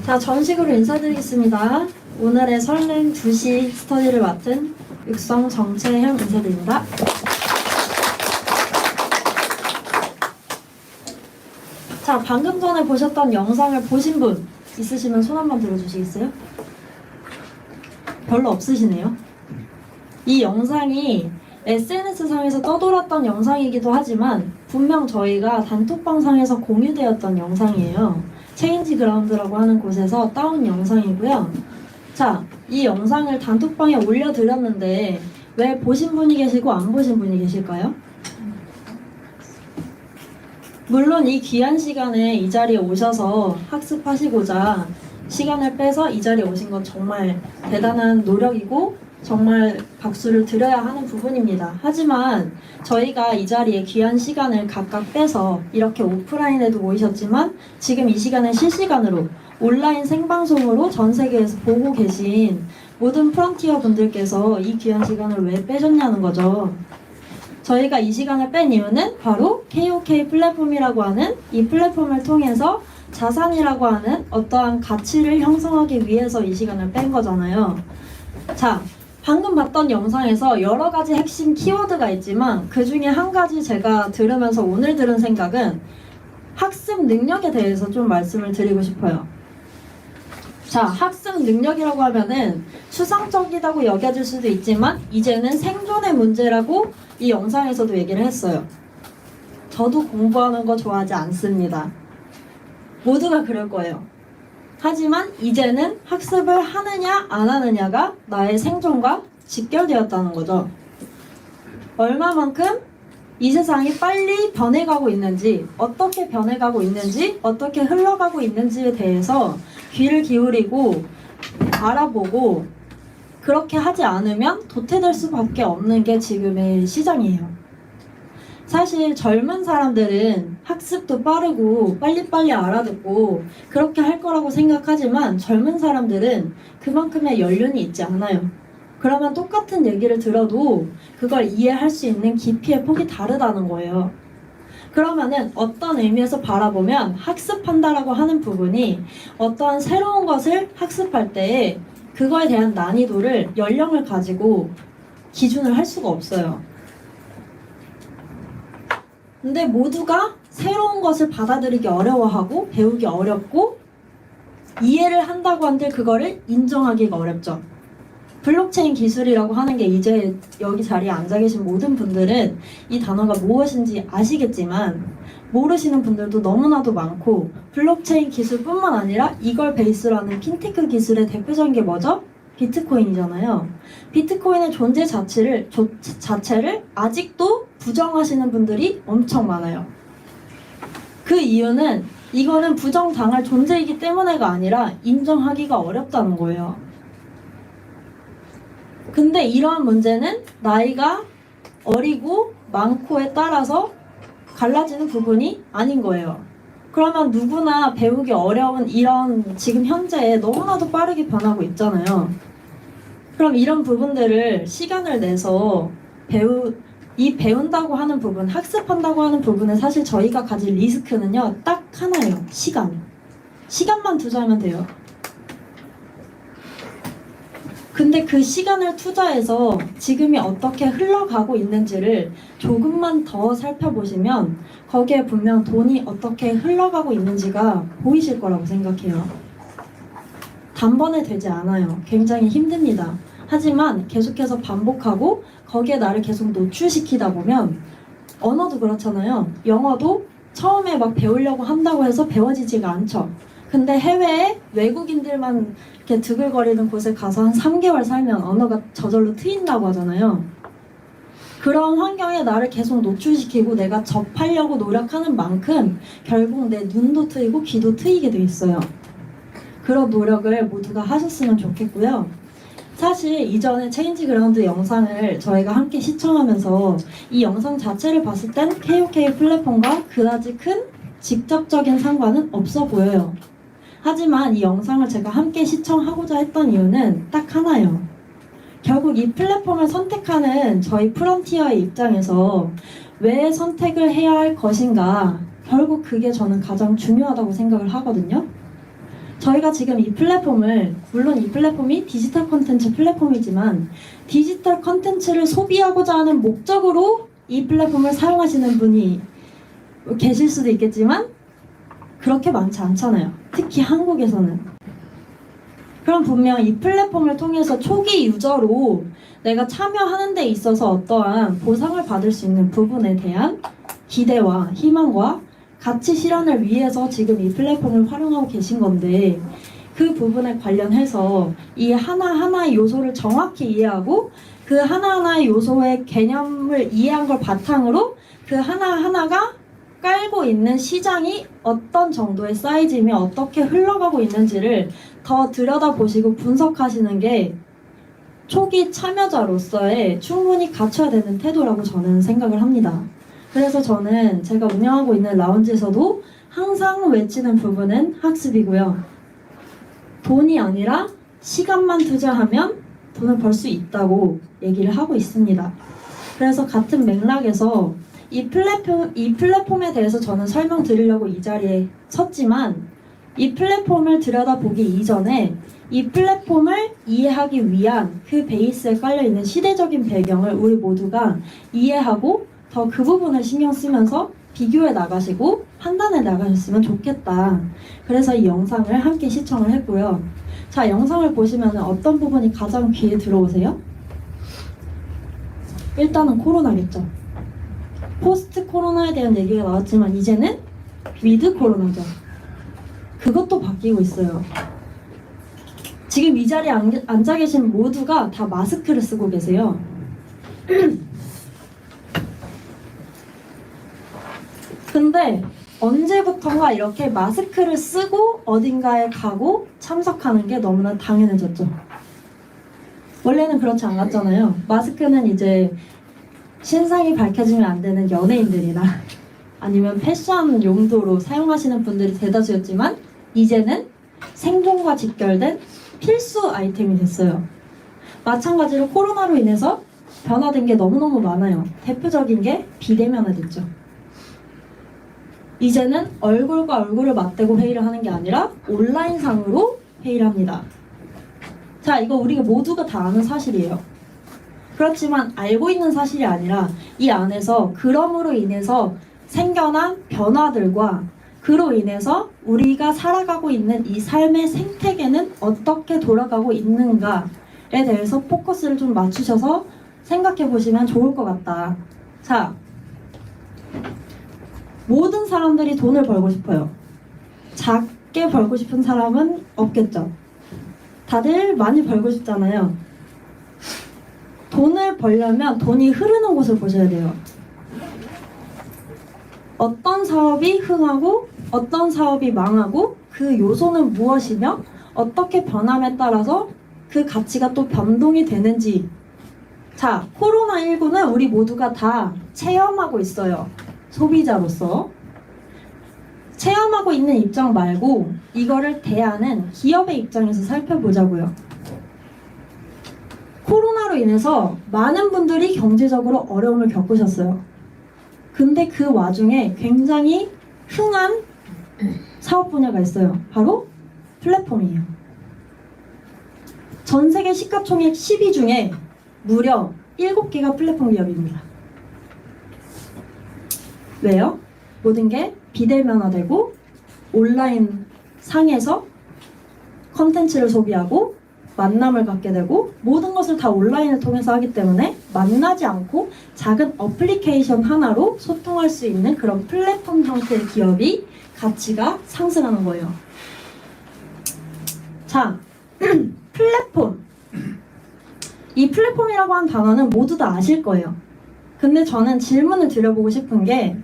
자, 정식으로 인사드리겠습니다. 오늘의 설렘 2시 스터디를 맡은 육성 정채형 인사드립니다. 자, 방금 전에 보셨던 영상을 보신 분 있으시면 손 한번 들어주시겠어요? 별로 없으시네요. 이 영상이 SNS상에서 떠돌았던 영상이기도 하지만 분명 저희가 단톡방상에서 공유되었던 영상이에요. 체인지 그라운드라고 하는 곳에서 따온 영상이고요. 자, 이 영상을 단톡방에 올려드렸는데 왜 보신 분이 계시고 안 보신 분이 계실까요? 물론 이 귀한 시간에 이 자리에 오셔서 학습하시고자 시간을 빼서 이 자리에 오신 건 정말 대단한 노력이고 정말 박수를 드려야 하는 부분입니다. 하지만 저희가 이 자리에 귀한 시간을 각각 빼서 이렇게 오프라인에도 모이셨지만 지금 이 시간은 실시간으로 온라인 생방송으로 전 세계에서 보고 계신 모든 프론티어 분들께서 이 귀한 시간을 왜 빼셨냐는 거죠. 저희가 이 시간을 뺀 이유는 바로 KOK 플랫폼이라고 하는 이 플랫폼을 통해서 자산이라고 하는 어떠한 가치를 형성하기 위해서 이 시간을 뺀 거잖아요. 자, 방금 봤던 영상에서 여러 가지 핵심 키워드가 있지만 그 중에 한 가지 제가 들으면서 오늘 들은 생각은 학습 능력에 대해서 좀 말씀을 드리고 싶어요. 자, 학습 능력이라고 하면은 추상적이라고 여겨질 수도 있지만 이제는 생존의 문제라고 이 영상에서도 얘기를 했어요. 저도 공부하는 거 좋아하지 않습니다. 모두가 그럴 거예요. 하지만 이제는 학습을 하느냐 안 하느냐가 나의 생존과 직결되었다는 거죠. 얼마만큼 이 세상이 빨리 변해가고 있는지, 어떻게 변해가고 있는지, 어떻게 흘러가고 있는지에 대해서 귀를 기울이고 알아보고 그렇게 하지 않으면 도태될 수밖에 없는 게 지금의 시장이에요. 사실 젊은 사람들은 학습도 빠르고 빨리빨리 알아듣고 그렇게 할 거라고 생각하지만 젊은 사람들은 그만큼의 연륜이 있지 않아요. 그러면 똑같은 얘기를 들어도 그걸 이해할 수 있는 깊이의 폭이 다르다는 거예요. 그러면은 어떤 의미에서 바라보면 학습한다라고 하는 부분이 어떠한 새로운 것을 학습할 때에 그거에 대한 난이도를 연령을 가지고 기준을 할 수가 없어요. 근데 모두가 새로운 것을 받아들이기 어려워하고 배우기 어렵고 이해를 한다고 한들 그거를 인정하기가 어렵죠. 블록체인 기술이라고 하는 게 이제 여기 자리에 앉아 계신 모든 분들은 이 단어가 무엇인지 아시겠지만 모르시는 분들도 너무나도 많고 블록체인 기술뿐만 아니라 이걸 베이스로 하는 핀테크 기술의 대표적인 게 뭐죠? 비트코인이잖아요. 비트코인의 존재 자체를 아직도 부정하시는 분들이 엄청 많아요. 그 이유는 이거는 부정당할 존재이기 때문에가 아니라 인정하기가 어렵다는 거예요. 근데 이러한 문제는 나이가 어리고 많고에 따라서 갈라지는 부분이 아닌 거예요. 그러면 누구나 배우기 어려운 이런 지금 현재에 너무나도 빠르게 변하고 있잖아요. 그럼 이런 부분들을 시간을 내서 배운다고 하는 부분, 학습한다고 하는 부분은 사실 저희가 가진 리스크는요, 딱 하나예요. 시간만 투자하면 돼요. 근데 그 시간을 투자해서 지금이 어떻게 흘러가고 있는지를 조금만 더 살펴보시면 거기에 분명 돈이 어떻게 흘러가고 있는지가 보이실 거라고 생각해요. 단번에 되지 않아요. 굉장히 힘듭니다. 하지만 계속해서 반복하고 거기에 나를 계속 노출시키다 보면 언어도 그렇잖아요. 영어도 처음에 막 배우려고 한다고 해서 배워지지가 않죠. 근데 해외에 외국인들만 이렇게 드글거리는 곳에 가서 한 3개월 살면 언어가 저절로 트인다고 하잖아요. 그런 환경에 나를 계속 노출시키고 내가 접하려고 노력하는 만큼 결국 내 눈도 트이고 귀도 트이게 돼 있어요. 그런 노력을 모두가 하셨으면 좋겠고요. 사실 이전에 체인지 그라운드 영상을 저희가 함께 시청하면서 이 영상 자체를 봤을 땐 KOK 플랫폼과 그다지 큰 직접적인 상관은 없어 보여요. 하지만 이 영상을 제가 함께 시청하고자 했던 이유는 딱 하나예요. 결국 이 플랫폼을 선택하는 저희 프론티어의 입장에서 왜 선택을 해야 할 것인가, 결국 그게 저는 가장 중요하다고 생각을 하거든요. 저희가 지금 이 플랫폼을, 물론 이 플랫폼이 디지털 콘텐츠 플랫폼이지만 디지털 콘텐츠를 소비하고자 하는 목적으로 이 플랫폼을 사용하시는 분이 계실 수도 있겠지만 그렇게 많지 않잖아요. 특히 한국에서는. 그럼 분명 이 플랫폼을 통해서 초기 유저로 내가 참여하는 데 있어서 어떠한 보상을 받을 수 있는 부분에 대한 기대와 희망과 가치 실현을 위해서 지금 이 플랫폼을 활용하고 계신 건데, 그 부분에 관련해서 이 하나하나의 요소를 정확히 이해하고 그 하나하나의 요소의 개념을 이해한 걸 바탕으로 그 하나하나가 깔고 있는 시장이 어떤 정도의 사이즈이며 어떻게 흘러가고 있는지를 더 들여다보시고 분석하시는 게 초기 참여자로서의 충분히 갖춰야 되는 태도라고 저는 생각을 합니다. 그래서 저는 제가 운영하고 있는 라운지에서도 항상 외치는 부분은 학습이고요. 돈이 아니라 시간만 투자하면 돈을 벌 수 있다고 얘기를 하고 있습니다. 그래서 같은 맥락에서 이 플랫폼에 대해서 저는 설명드리려고 이 자리에 섰지만, 이 플랫폼을 들여다보기 이전에 이 플랫폼을 이해하기 위한 그 베이스에 깔려있는 시대적인 배경을 우리 모두가 이해하고 더 그 부분을 신경 쓰면서 비교해 나가시고 판단해 나가셨으면 좋겠다. 그래서 이 영상을 함께 시청을 했고요. 자, 영상을 보시면 어떤 부분이 가장 귀에 들어오세요? 일단은 코로나겠죠. 포스트 코로나에 대한 얘기가 나왔지만 이제는 위드 코로나죠. 그것도 바뀌고 있어요. 지금 이 자리에 앉아 계신 모두가 다 마스크를 쓰고 계세요. 근데 언제부턴가 이렇게 마스크를 쓰고 어딘가에 가고 참석하는 게 너무나 당연해졌죠. 원래는 그렇지 않았잖아요. 마스크는 이제 신상이 밝혀지면 안 되는 연예인들이나 아니면 패션 용도로 사용하시는 분들이 대다수였지만 이제는 생존과 직결된 필수 아이템이 됐어요. 마찬가지로 코로나로 인해서 변화된 게 너무너무 많아요. 대표적인 게 비대면화 됐죠. 이제는 얼굴과 얼굴을 맞대고 회의를 하는 게 아니라 온라인상으로 회의를 합니다. 자, 이거 우리가 모두가 다 아는 사실이에요. 그렇지만 알고 있는 사실이 아니라 이 안에서 그럼으로 인해서 생겨난 변화들과 그로 인해서 우리가 살아가고 있는 이 삶의 생태계는 어떻게 돌아가고 있는가에 대해서 포커스를 좀 맞추셔서 생각해 보시면 좋을 것 같다. 자, 모든 사람들이 돈을 벌고 싶어요. 작게 벌고 싶은 사람은 없겠죠. 다들 많이 벌고 싶잖아요. 돈을 벌려면 돈이 흐르는 곳을 보셔야 돼요. 어떤 사업이 흥하고 어떤 사업이 망하고 그 요소는 무엇이며 어떻게 변함에 따라서 그 가치가 또 변동이 되는지. 자, 코로나19는 우리 모두가 다 체험하고 있어요. 소비자로서. 체험하고 있는 입장 말고 이거를 대하는 기업의 입장에서 살펴보자고요. 코로나로 인해서 많은 분들이 경제적으로 어려움을 겪으셨어요. 근데 그 와중에 굉장히 흥한 사업 분야가 있어요. 바로 플랫폼이에요. 전 세계 시가총액 10위 중에 무려 7개가 플랫폼 기업입니다. 왜요? 모든 게 비대면화되고 온라인 상에서 컨텐츠를 소비하고 만남을 갖게 되고 모든 것을 다 온라인을 통해서 하기 때문에 만나지 않고 작은 어플리케이션 하나로 소통할 수 있는 그런 플랫폼 형태의 기업이 가치가 상승하는 거예요. 자, 플랫폼. 이 플랫폼이라고 하는 단어는 모두 다 아실 거예요. 근데 저는 질문을 드려보고 싶은 게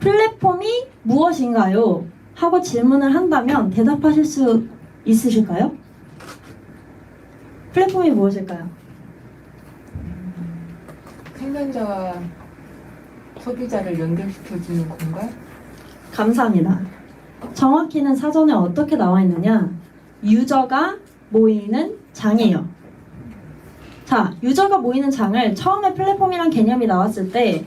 플랫폼이 무엇인가요? 하고 질문을 한다면 대답하실 수 있으실까요? 플랫폼이 무엇일까요? 생산자와 소비자를 연결시켜주는 공간? 감사합니다. 정확히는 사전에 어떻게 나와 있느냐? 유저가 모이는 장이에요. 자, 유저가 모이는 장을 처음에 플랫폼이란 개념이 나왔을 때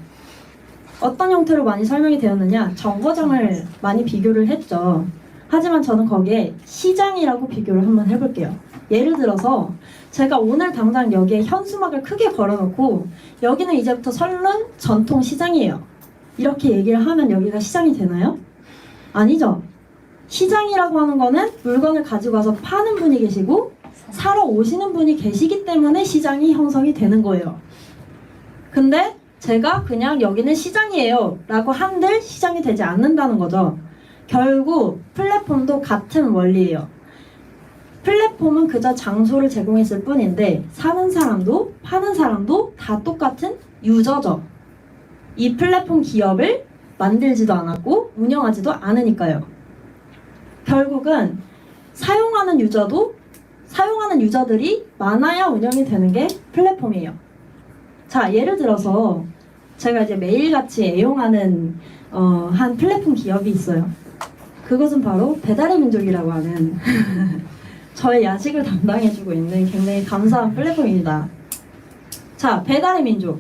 어떤 형태로 많이 설명이 되었느냐? 정거장을 많이 비교를 했죠. 하지만 저는 거기에 시장이라고 비교를 한번 해볼게요. 예를 들어서 제가 오늘 당장 여기에 현수막을 크게 걸어놓고 여기는 이제부터 설른 전통 시장이에요. 이렇게 얘기를 하면 여기가 시장이 되나요? 아니죠. 시장이라고 하는 거는 물건을 가지고 와서 파는 분이 계시고 사러 오시는 분이 계시기 때문에 시장이 형성이 되는 거예요. 근데 제가 그냥 여기는 시장이에요 라고 한들 시장이 되지 않는다는 거죠. 결국 플랫폼도 같은 원리예요. 플랫폼은 그저 장소를 제공했을 뿐인데 사는 사람도 파는 사람도 다 똑같은 유저죠. 이 플랫폼 기업을 만들지도 않았고 운영하지도 않으니까요. 결국은 사용하는 유저들이 많아야 운영이 되는 게 플랫폼이에요. 자, 예를 들어서 제가 이제 매일같이 애용하는 한 플랫폼 기업이 있어요. 그것은 바로 배달의 민족이라고 하는 저의 야식을 담당해주고 있는 굉장히 감사한 플랫폼입니다. 자, 배달의 민족.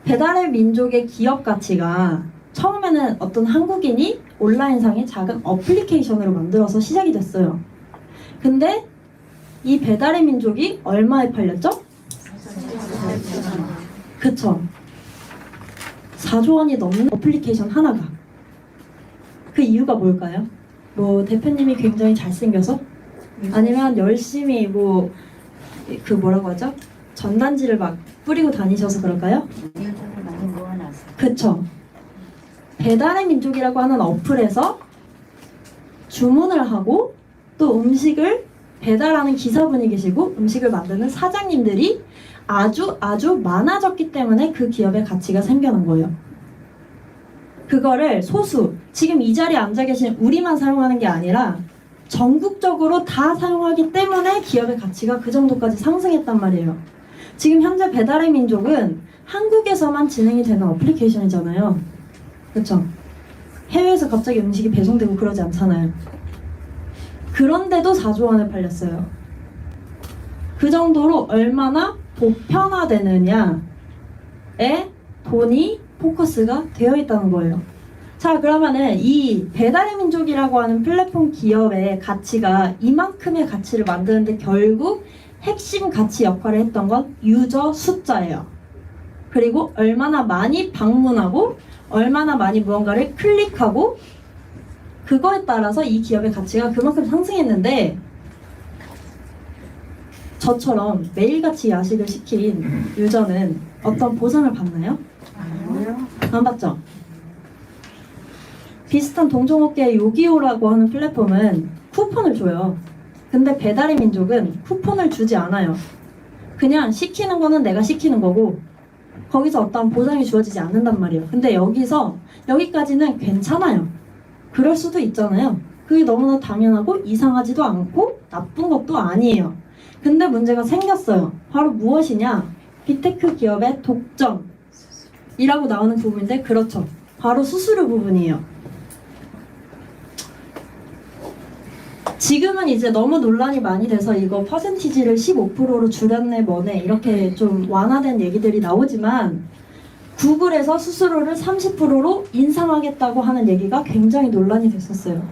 배달의 민족의 기업 가치가 처음에는 어떤 한국인이 온라인상의 작은 어플리케이션으로 만들어서 시작이 됐어요. 근데 이 배달의 민족이 얼마에 팔렸죠? 그쵸. 4조 원이 넘는 어플리케이션 하나가. 그 이유가 뭘까요? 뭐 대표님이 굉장히 잘생겨서? 아니면 열심히 그 뭐라고 하죠? 전단지를 막 뿌리고 다니셔서 그럴까요? 그쵸. 배달의 민족이라고 하는 어플에서 주문을 하고 또 음식을 배달하는 기사분이 계시고 음식을 만드는 사장님들이 아주 많아졌기 때문에 그 기업의 가치가 생겨난 거예요. 그거를 소수, 지금 이 자리에 앉아 계신 우리만 사용하는 게 아니라 전국적으로 다 사용하기 때문에 기업의 가치가 그 정도까지 상승했단 말이에요. 지금 현재 배달의 민족은 한국에서만 진행이 되는 어플리케이션이잖아요. 그렇죠? 해외에서 갑자기 음식이 배송되고 그러지 않잖아요. 그런데도 4조 원에 팔렸어요. 그 정도로 얼마나 보편화되느냐에 돈이 포커스가 되어 있다는 거예요. 자, 그러면은 이 배달의 민족이라고 하는 플랫폼 기업의 가치가 이만큼의 가치를 만드는데 결국 핵심 가치 역할을 했던 건 유저 숫자예요. 그리고 얼마나 많이 방문하고 얼마나 많이 무언가를 클릭하고 그거에 따라서 이 기업의 가치가 그만큼 상승했는데 저처럼 매일같이 야식을 시킨 유저는 어떤 보상을 받나요? 안 받죠? 비슷한 동종업계의 요기요라고 하는 플랫폼은 쿠폰을 줘요. 근데 배달의 민족은 쿠폰을 주지 않아요. 그냥 시키는 거는 내가 시키는 거고 거기서 어떤 보상이 주어지지 않는단 말이에요. 근데 여기까지는 괜찮아요. 그럴 수도 있잖아요. 그게 너무나 당연하고 이상하지도 않고 나쁜 것도 아니에요. 근데 문제가 생겼어요. 바로 무엇이냐? 빅테크 기업의 독점이라고 나오는 부분인데 그렇죠. 바로 수수료 부분이에요. 지금은 이제 너무 논란이 많이 돼서 이거 퍼센티지를 15%로 줄였네 뭐네 이렇게 좀 완화된 얘기들이 나오지만 구글에서 수수료를 30%로 인상하겠다고 하는 얘기가 굉장히 논란이 됐었어요.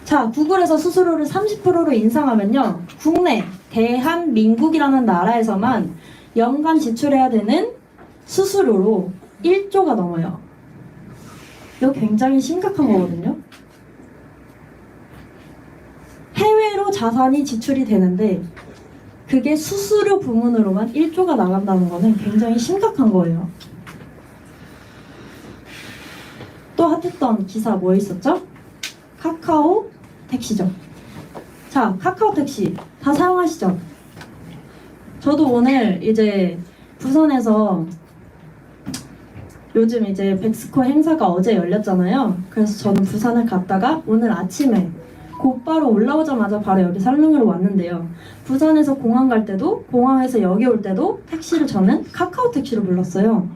자, 구글에서 수수료를 30%로 인상하면요. 국내 대한민국이라는 나라에서만 연간 지출해야 되는 수수료로 1조가 넘어요. 이거 굉장히 심각한 거거든요. 해외로 자산이 지출이 되는데 그게 수수료 부문으로만 1조가 나간다는 거는 굉장히 심각한 거예요. 또 핫했던 기사 뭐 있었죠? 카카오 택시죠. 자, 카카오 택시 다 사용하시죠? 저도 오늘 이제 부산에서 요즘 이제 백스코 행사가 어제 열렸잖아요. 그래서 저는 부산을 갔다가 오늘 아침에 곧바로 올라오자마자 바로 여기 설릉으로 왔는데요. 부산에서 공항 갈 때도 공항에서 여기 올 때도 택시를 저는 카카오 택시로 불렀어요.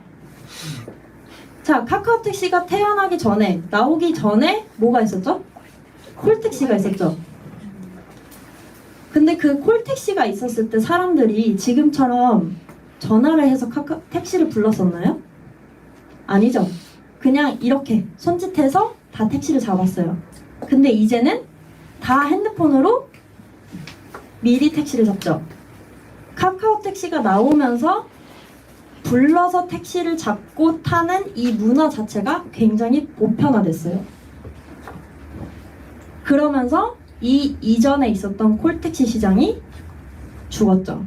자, 카카오 택시가 태어나기 전에 나오기 전에 뭐가 있었죠? 콜택시가 있었죠. 근데 그 콜택시가 있었을 때 사람들이 지금처럼 전화를 해서 택시를 불렀었나요? 아니죠. 그냥 이렇게 손짓해서 다 택시를 잡았어요. 근데 이제는 다 핸드폰으로 미리 택시를 잡죠. 카카오 택시가 나오면서 불러서 택시를 잡고 타는 이 문화 자체가 굉장히 보편화됐어요. 그러면서 이 이전에 있었던 콜택시 시장이 죽었죠.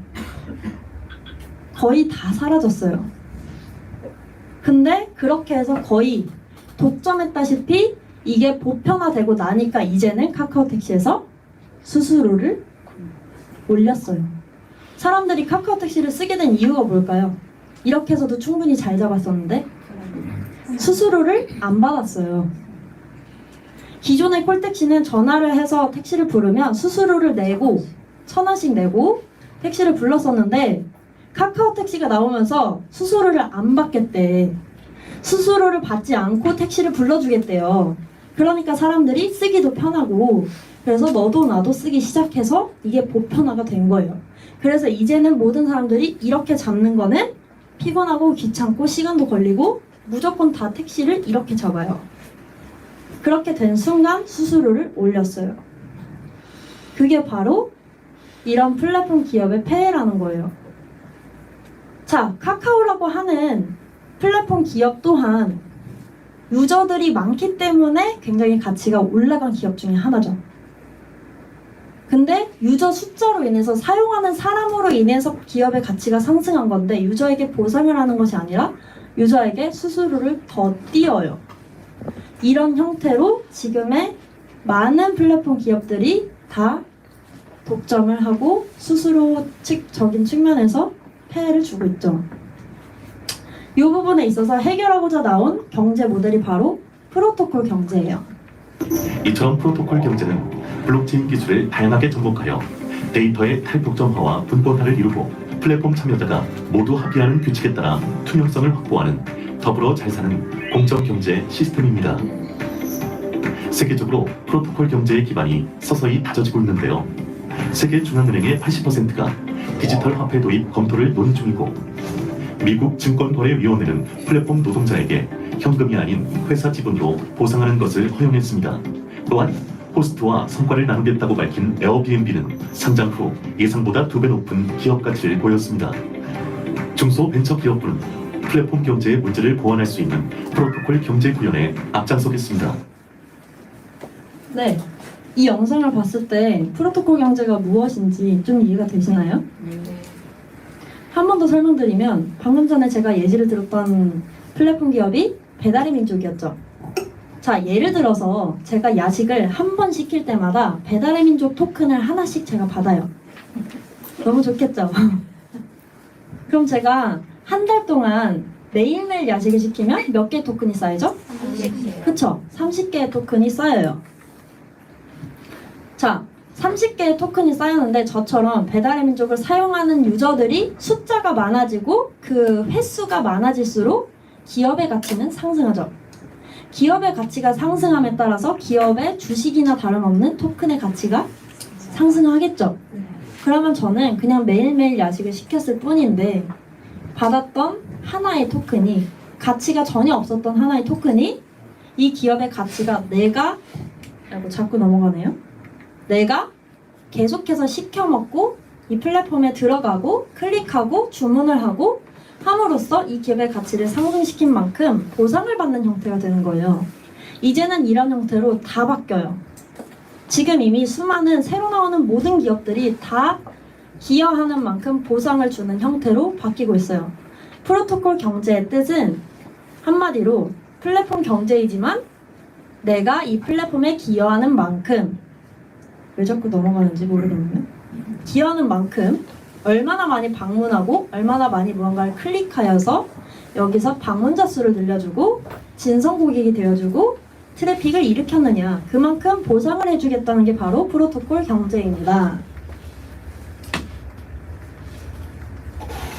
거의 다 사라졌어요. 근데 그렇게 해서 거의 독점했다시피 이게 보편화되고 나니까 이제는 카카오 택시에서 수수료를 올렸어요. 사람들이 카카오 택시를 쓰게 된 이유가 뭘까요? 이렇게 해서도 충분히 잘 잡았었는데 수수료를 안 받았어요. 기존의 콜택시는 전화를 해서 택시를 부르면 수수료를 내고 1,000원씩 내고 택시를 불렀었는데 카카오 택시가 나오면서 수수료를 안 받겠대. 수수료를 받지 않고 택시를 불러주겠대요. 그러니까 사람들이 쓰기도 편하고 그래서 너도 나도 쓰기 시작해서 이게 보편화가 된 거예요. 그래서 이제는 모든 사람들이 이렇게 잡는 거는 피곤하고 귀찮고 시간도 걸리고 무조건 다 택시를 이렇게 잡아요. 그렇게 된 순간 수수료를 올렸어요. 그게 바로 이런 플랫폼 기업의 폐해라는 거예요. 자, 카카오라고 하는 플랫폼 기업 또한 유저들이 많기 때문에 굉장히 가치가 올라간 기업 중에 하나죠. 근데 유저 숫자로 인해서 사용하는 사람으로 인해서 기업의 가치가 상승한 건데 유저에게 보상을 하는 것이 아니라 유저에게 수수료를 더 띄어요. 이런 형태로 지금의 많은 플랫폼 기업들이 다 독점을 하고 수수료적인 측면에서 폐해를 주고 있죠. 이 부분에 있어서 해결하고자 나온 경제 모델이 바로 프로토콜 경제예요. 이처럼 프로토콜 경제는 블록체인 기술을 다양하게 접목하여 데이터의 탈독점화와 분본화를 이루고 플랫폼 참여자가 모두 합의하는 규칙에 따라 투명성을 확보하는 더불어 잘 사는 공정 경제 시스템입니다. 세계적으로 프로토콜 경제의 기반이 서서히 다져지고 있는데요. 세계 중앙은행의 80%가 디지털 화폐 도입 검토를 논의 중이고 미국 증권거래위원회는 플랫폼 노동자에게 현금이 아닌 회사 지분으로 보상하는 것을 허용했습니다. 또한 호스트와 성과를 나누겠다고 밝힌 에어비앤비는 상장 후 예상보다 2배 높은 기업 가치를 보였습니다. 중소벤처기업부는 플랫폼 경제의 문제를 보완할 수 있는 프로토콜 경제 구현에 앞장서겠습니다. 네, 이 영상을 봤을 때 프로토콜 경제가 무엇인지 좀 이해가 되시나요? 한 번 더 설명드리면 방금 전에 제가 예시를 들었던 플랫폼 기업이 배달의 민족이었죠. 자, 예를 들어서 제가 야식을 한 번 시킬 때마다 배달의 민족 토큰을 하나씩 제가 받아요. 너무 좋겠죠? 그럼 제가 한 달 동안 매일매일 야식을 시키면 몇 개의 토큰이 쌓이죠? 30개. 그쵸? 30개의 토큰이 쌓여요. 자, 30개의 토큰이 쌓였는데 저처럼 배달의 민족을 사용하는 유저들이 숫자가 많아지고 그 횟수가 많아질수록 기업의 가치는 상승하죠. 기업의 가치가 상승함에 따라서 기업의 주식이나 다름없는 토큰의 가치가 상승하겠죠. 그러면 저는 그냥 매일매일 야식을 시켰을 뿐인데 받았던 하나의 토큰이 가치가 전혀 없었던 하나의 토큰이 이 기업의 가치가 내가 라고 자꾸 넘어가네요. 내가 계속해서 시켜 먹고 이 플랫폼에 들어가고 클릭하고 주문을 하고 함으로써 이 기업의 가치를 상승시킨 만큼 보상을 받는 형태가 되는 거예요. 이제는 이런 형태로 다 바뀌어요. 지금 이미 수많은 새로 나오는 모든 기업들이 다 기여하는 만큼 보상을 주는 형태로 바뀌고 있어요. 프로토콜 경제의 뜻은 한마디로 플랫폼 경제이지만 내가 이 플랫폼에 기여하는 만큼, 왜 자꾸 넘어가는지 모르겠네요. 기여하는 만큼 얼마나 많이 방문하고 얼마나 많이 무언가를 클릭하여서 여기서 방문자 수를 늘려주고 진성 고객이 되어주고 트래픽을 일으켰느냐, 그만큼 보상을 해주겠다는 게 바로 프로토콜 경제입니다.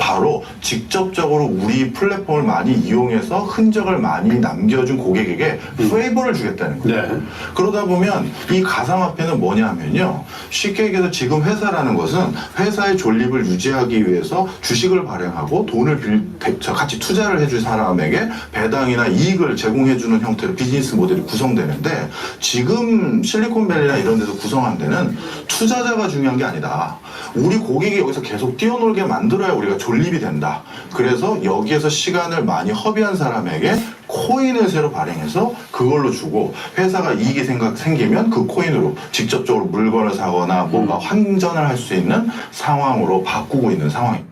바로 직접적으로 우리 플랫폼을 많이 이용해서 흔적을 많이 남겨준 고객에게 페이버를 주겠다는 거예요. 네. 그러다 보면 이 가상화폐는 뭐냐면요. 쉽게 얘기해서 지금 회사라는 것은 회사의 존립을 유지하기 위해서 주식을 발행하고 돈을 같이 투자를 해줄 사람에게 배당이나 이익을 제공해주는 형태로 비즈니스 모델이 구성되는데 지금 실리콘밸리나 이런 데서 구성한 데는 투자자가 중요한 게 아니다. 우리 고객이 여기서 계속 뛰어놀게 만들어야 우리가 존립이 된다. 그래서 여기에서 시간을 많이 허비한 사람에게 코인을 새로 발행해서 그걸로 주고 회사가 이익이 생기면 그 코인으로 직접적으로 물건을 사거나 뭔가 환전을 할 수 있는 상황으로 바꾸고 있는 상황입니다.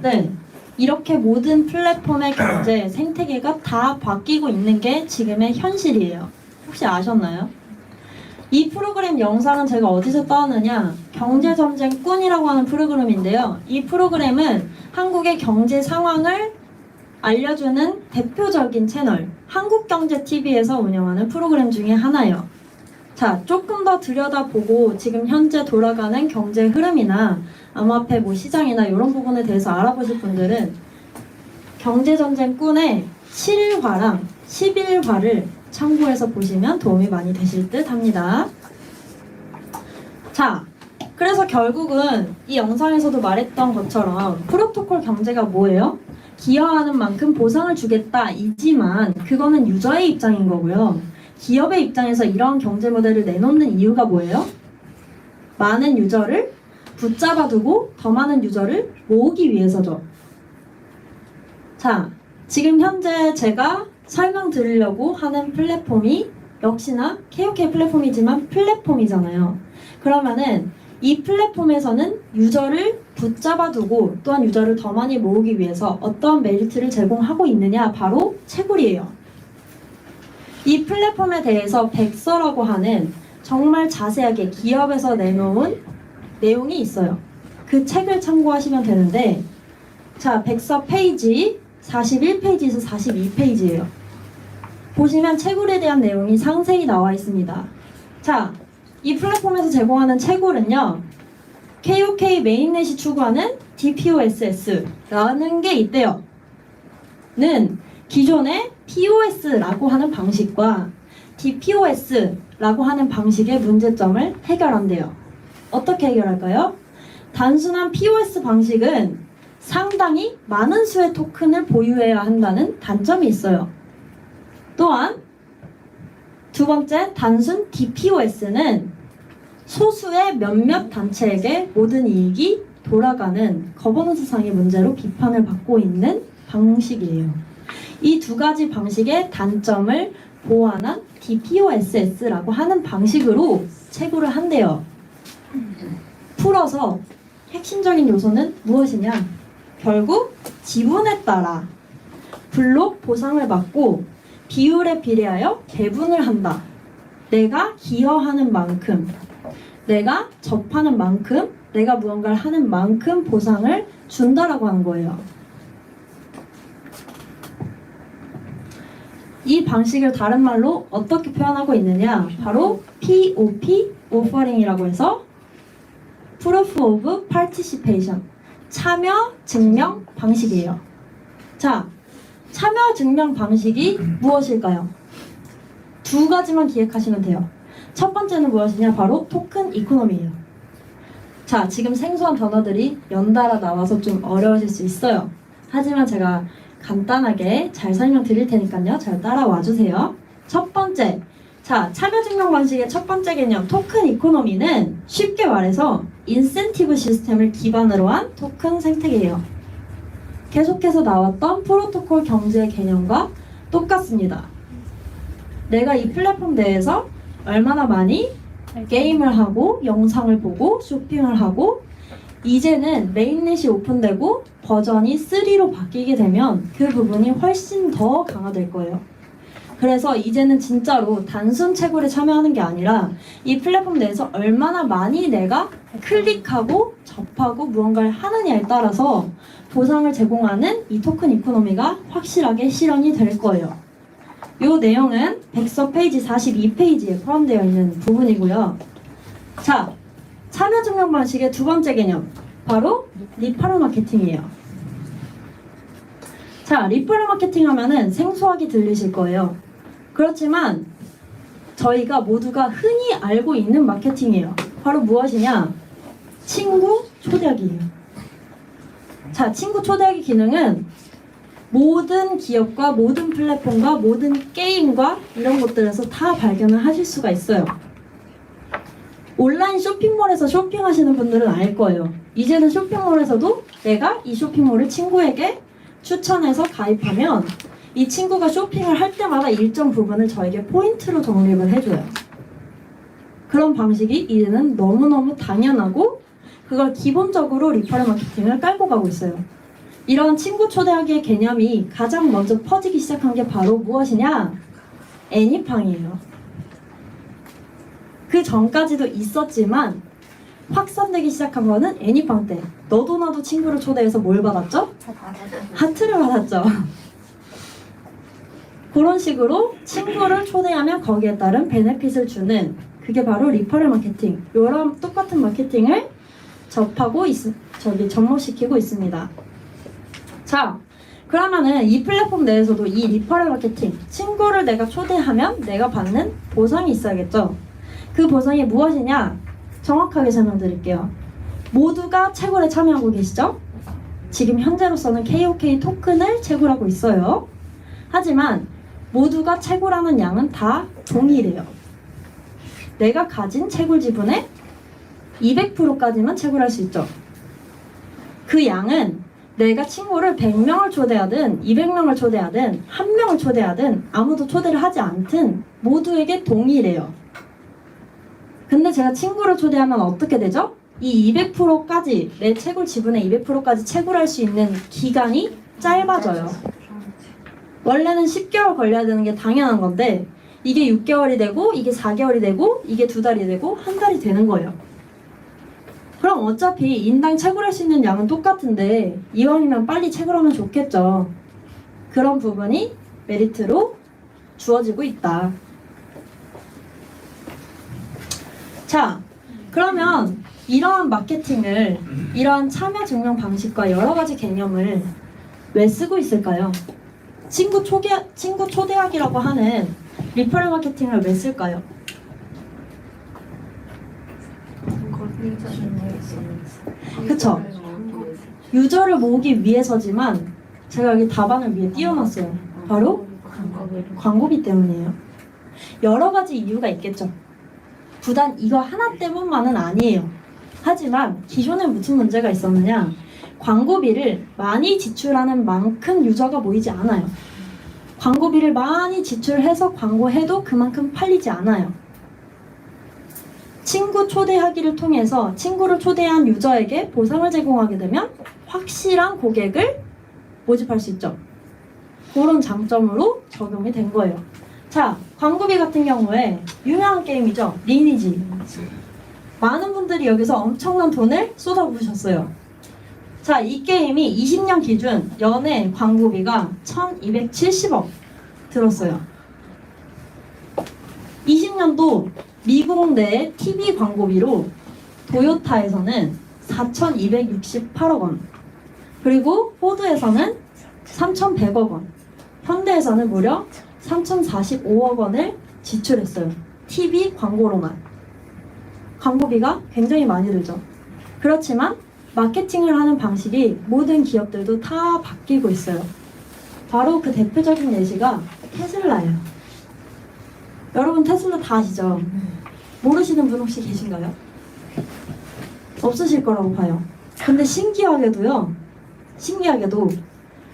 네. 이렇게 모든 플랫폼의 경제 생태계가 다 바뀌고 있는 게 지금의 현실이에요. 혹시 아셨나요? 이 프로그램 영상은 제가 어디서 따왔느냐? 경제전쟁꾼이라고 하는 프로그램인데요. 이 프로그램은 한국의 경제 상황을 알려주는 대표적인 채널 한국경제TV에서 운영하는 프로그램 중에 하나예요. 자, 조금 더 들여다보고 지금 현재 돌아가는 경제 흐름이나 암호화폐 시장이나 이런 부분에 대해서 알아보실 분들은 경제전쟁꾼의 7화랑 11화를 참고해서 보시면 도움이 많이 되실 듯 합니다. 자, 그래서 결국은 이 영상에서도 말했던 것처럼 프로토콜 경제가 뭐예요? 기여하는 만큼 보상을 주겠다 이지만 그거는 유저의 입장인 거고요. 기업의 입장에서 이런 경제 모델을 내놓는 이유가 뭐예요? 많은 유저를 붙잡아두고 더 많은 유저를 모으기 위해서죠. 자, 지금 현재 제가 설명드리려고 하는 플랫폼이 역시나 KOK 플랫폼이지만 플랫폼이잖아요. 그러면은 이 플랫폼에서는 유저를 붙잡아두고 또한 유저를 더 많이 모으기 위해서 어떤 메리트를 제공하고 있느냐? 바로 채굴이에요. 이 플랫폼에 대해서 백서라고 하는 정말 자세하게 기업에서 내놓은 내용이 있어요. 그 책을 참고하시면 되는데 자, 백서 페이지 41페이지에서 42페이지예요. 보시면 채굴에 대한 내용이 상세히 나와 있습니다. 자, 이 플랫폼에서 제공하는 채굴은요. KOK 메인넷이 추구하는 DPoS라는 게 있대요. 는 기존의 POS라고 하는 방식과 DPoS라고 하는 방식의 문제점을 해결한대요. 어떻게 해결할까요? 단순한 POS 방식은 상당히 많은 수의 토큰을 보유해야 한다는 단점이 있어요. 또한 두 번째, 단순 DPoS는 소수의 몇몇 단체에게 모든 이익이 돌아가는 거버넌스상의 문제로 비판을 받고 있는 방식이에요. 이 두 가지 방식의 단점을 보완한 DPoS라고 하는 방식으로 채굴을 한대요. 풀어서 핵심적인 요소는 무엇이냐? 결국 지분에 따라 블록 보상을 받고 비율에 비례하여 배분을 한다. 내가 기여하는 만큼, 내가 접하는 만큼, 내가 무언가를 하는 만큼 보상을 준다라고 하는 거예요. 이 방식을 다른 말로 어떻게 표현하고 있느냐? 바로 POP, Offering이라고 해서 Proof of Participation, 참여 증명 방식이에요. 자, 참여 증명 방식이 무엇일까요? 두 가지만 기억하시면 돼요. 첫 번째는 무엇이냐? 바로 토큰 이코노미예요. 자, 지금 생소한 단어들이 연달아 나와서 좀 어려우실 수 있어요. 하지만 제가 간단하게 잘 설명드릴 테니까요. 잘 따라와 주세요. 첫 번째, 자, 참여 증명 방식의 첫 번째 개념 토큰 이코노미는 쉽게 말해서 인센티브 시스템을 기반으로 한 토큰 생태계예요. 계속해서 나왔던 프로토콜 경제 개념과 똑같습니다. 내가 이 플랫폼 내에서 얼마나 많이 게임을 하고 영상을 보고 쇼핑을 하고 이제는 메인넷이 오픈되고 버전이 3로 바뀌게 되면 그 부분이 훨씬 더 강화될 거예요. 그래서 이제는 진짜로 단순 채굴에 참여하는 게 아니라 이 플랫폼 내에서 얼마나 많이 내가 클릭하고 접하고 무언가를 하느냐에 따라서 보상을 제공하는 이 토큰 이코노미가 확실하게 실현이 될 거예요. 이 내용은 백서 페이지 42페이지에 포함되어 있는 부분이고요. 자, 참여 증명 방식의 두 번째 개념 바로 리퍼럴 마케팅이에요. 자, 리퍼럴 마케팅 하면은 생소하게 들리실 거예요. 그렇지만 저희가 모두가 흔히 알고 있는 마케팅이에요. 바로 무엇이냐? 친구 초대하기예요. 자, 친구 초대하기 기능은 모든 기업과 모든 플랫폼과 모든 게임과 이런 것들에서 다 발견을 하실 수가 있어요. 온라인 쇼핑몰에서 쇼핑하시는 분들은 알 거예요. 이제는 쇼핑몰에서도 내가 이 쇼핑몰을 친구에게 추천해서 가입하면 이 친구가 쇼핑을 할 때마다 일정 부분을 저에게 포인트로 적립을 해줘요. 그런 방식이 이제는 너무너무 당연하고 그걸 기본적으로 리퍼럴 마케팅을 깔고 가고 있어요. 이런 친구 초대하기의 개념이 가장 먼저 퍼지기 시작한 게 바로 무엇이냐? 애니팡이에요. 그 전까지도 있었지만 확산되기 시작한 거는 애니팡 때. 너도 나도 친구를 초대해서 뭘 받았죠? 하트를 받았죠. 그런 식으로 친구를 초대하면 거기에 따른 베네핏을 주는 그게 바로 리퍼럴 마케팅. 이런 똑같은 마케팅을 접목시키고 있습니다. 자, 그러면은 이 플랫폼 내에서도 이 리퍼럴 마케팅, 친구를 내가 초대하면 내가 받는 보상이 있어야겠죠. 그 보상이 무엇이냐? 정확하게 설명드릴게요. 모두가 채굴에 참여하고 계시죠? 지금 현재로서는 KOK 토큰을 채굴하고 있어요. 하지만 모두가 채굴하는 양은 다 동일해요. 내가 가진 채굴 지분의 200%까지만 채굴할 수 있죠. 그 양은 내가 친구를 100명을 초대하든 200명을 초대하든 1명을 초대하든 아무도 초대를 하지 않든 모두에게 동일해요. 근데 제가 친구를 초대하면 어떻게 되죠? 이 200%까지 내 채굴 지분의 200%까지 채굴할 수 있는 기간이 짧아져요. 원래는 10개월 걸려야 되는 게 당연한 건데 이게 6개월이 되고 이게 4개월이 되고 이게 2달이 되고 1달이 되는 거예요. 그럼 어차피 인당 채굴할 수 있는 양은 똑같은데 이왕이면 빨리 채굴하면 좋겠죠. 그런 부분이 메리트로 주어지고 있다. 자, 그러면 이러한 마케팅을, 이러한 참여 증명 방식과 여러 가지 개념을 왜 쓰고 있을까요? 친구 초대하기라고 하는 리퍼럴 마케팅을 왜 쓸까요? 그쵸? 유저를 모으기 위해서지만 제가 여기 답안을 위에 띄워놨어요. 바로 광고비 때문이에요. 여러 가지 이유가 있겠죠. 부단 이거 하나 때문만은 아니에요. 하지만 기존에 무슨 문제가 있었느냐? 광고비를 많이 지출하는 만큼 유저가 모이지 않아요. 광고비를 많이 지출해서 광고해도 그만큼 팔리지 않아요. 친구 초대하기를 통해서 친구를 초대한 유저에게 보상을 제공하게 되면 확실한 고객을 모집할 수 있죠. 그런 장점으로 적용이 된 거예요. 자, 광고비 같은 경우에 유명한 게임이죠. 리니지. 많은 분들이 여기서 엄청난 돈을 쏟아부으셨어요. 자, 이 게임이 20년 기준 연애 광고비가 1270억 들었어요. 20년도 미국 내 TV 광고비로 도요타에서는 4,268억 원, 그리고 포드에서는 3,100억 원, 현대에서는 무려 3,045억 원을 지출했어요. TV 광고로만. 광고비가 굉장히 많이 들죠. 그렇지만 마케팅을 하는 방식이 모든 기업들도 다 바뀌고 있어요. 바로 그 대표적인 예시가 테슬라예요. 여러분 테슬라 다 아시죠? 모르시는 분 혹시 계신가요? 없으실 거라고 봐요. 근데 신기하게도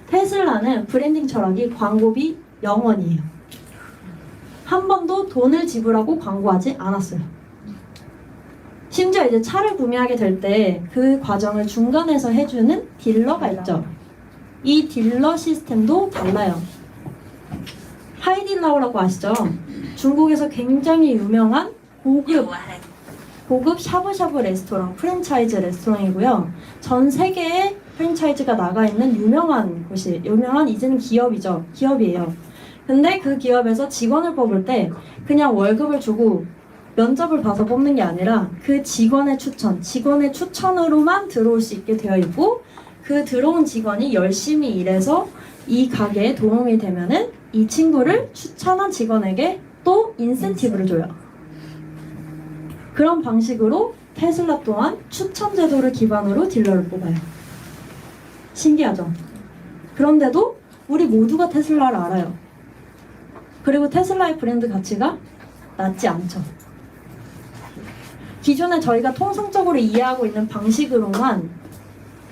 테슬라는 브랜딩 철학이 광고비 0원이에요. 한 번도 돈을 지불하고 광고하지 않았어요. 심지어 이제 차를 구매하게 될 때 그 과정을 중간에서 해주는 딜러가 있죠. 이 딜러 시스템도 달라요. 하이딜라오라고 아시죠? 중국에서 굉장히 유명한 고급 샤브샤브 레스토랑, 프랜차이즈 레스토랑이고요. 전 세계에 프랜차이즈가 나가 있는 유명한 이제는 기업이에요. 근데 그 기업에서 직원을 뽑을 때 그냥 월급을 주고 면접을 봐서 뽑는 게 아니라 그 직원의 추천으로만 들어올 수 있게 되어 있고, 그 들어온 직원이 열심히 일해서 이 가게에 도움이 되면은 이 친구를 추천한 직원에게 또 인센티브를 줘요. 그런 방식으로 테슬라 또한 추천 제도를 기반으로 딜러를 뽑아요. 신기하죠? 그런데도 우리 모두가 테슬라를 알아요. 그리고 테슬라의 브랜드 가치가 낮지 않죠. 기존에 저희가 통상적으로 이해하고 있는 방식으로만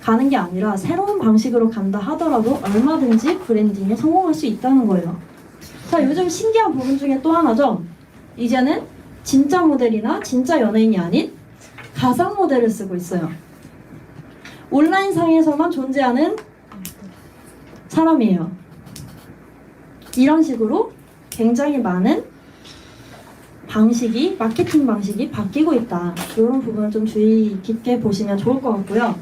가는 게 아니라 새로운 방식으로 간다 하더라도 얼마든지 브랜딩에 성공할 수 있다는 거예요. 자, 요즘 신기한 부분 중에 또 하나죠. 이제는 진짜 모델이나 진짜 연예인이 아닌 가상 모델을 쓰고 있어요. 온라인상에서만 존재하는 사람이에요. 이런 식으로 굉장히 많은 방식이, 마케팅 방식이 바뀌고 있다. 이런 부분을 좀 주의 깊게 보시면 좋을 것 같고요.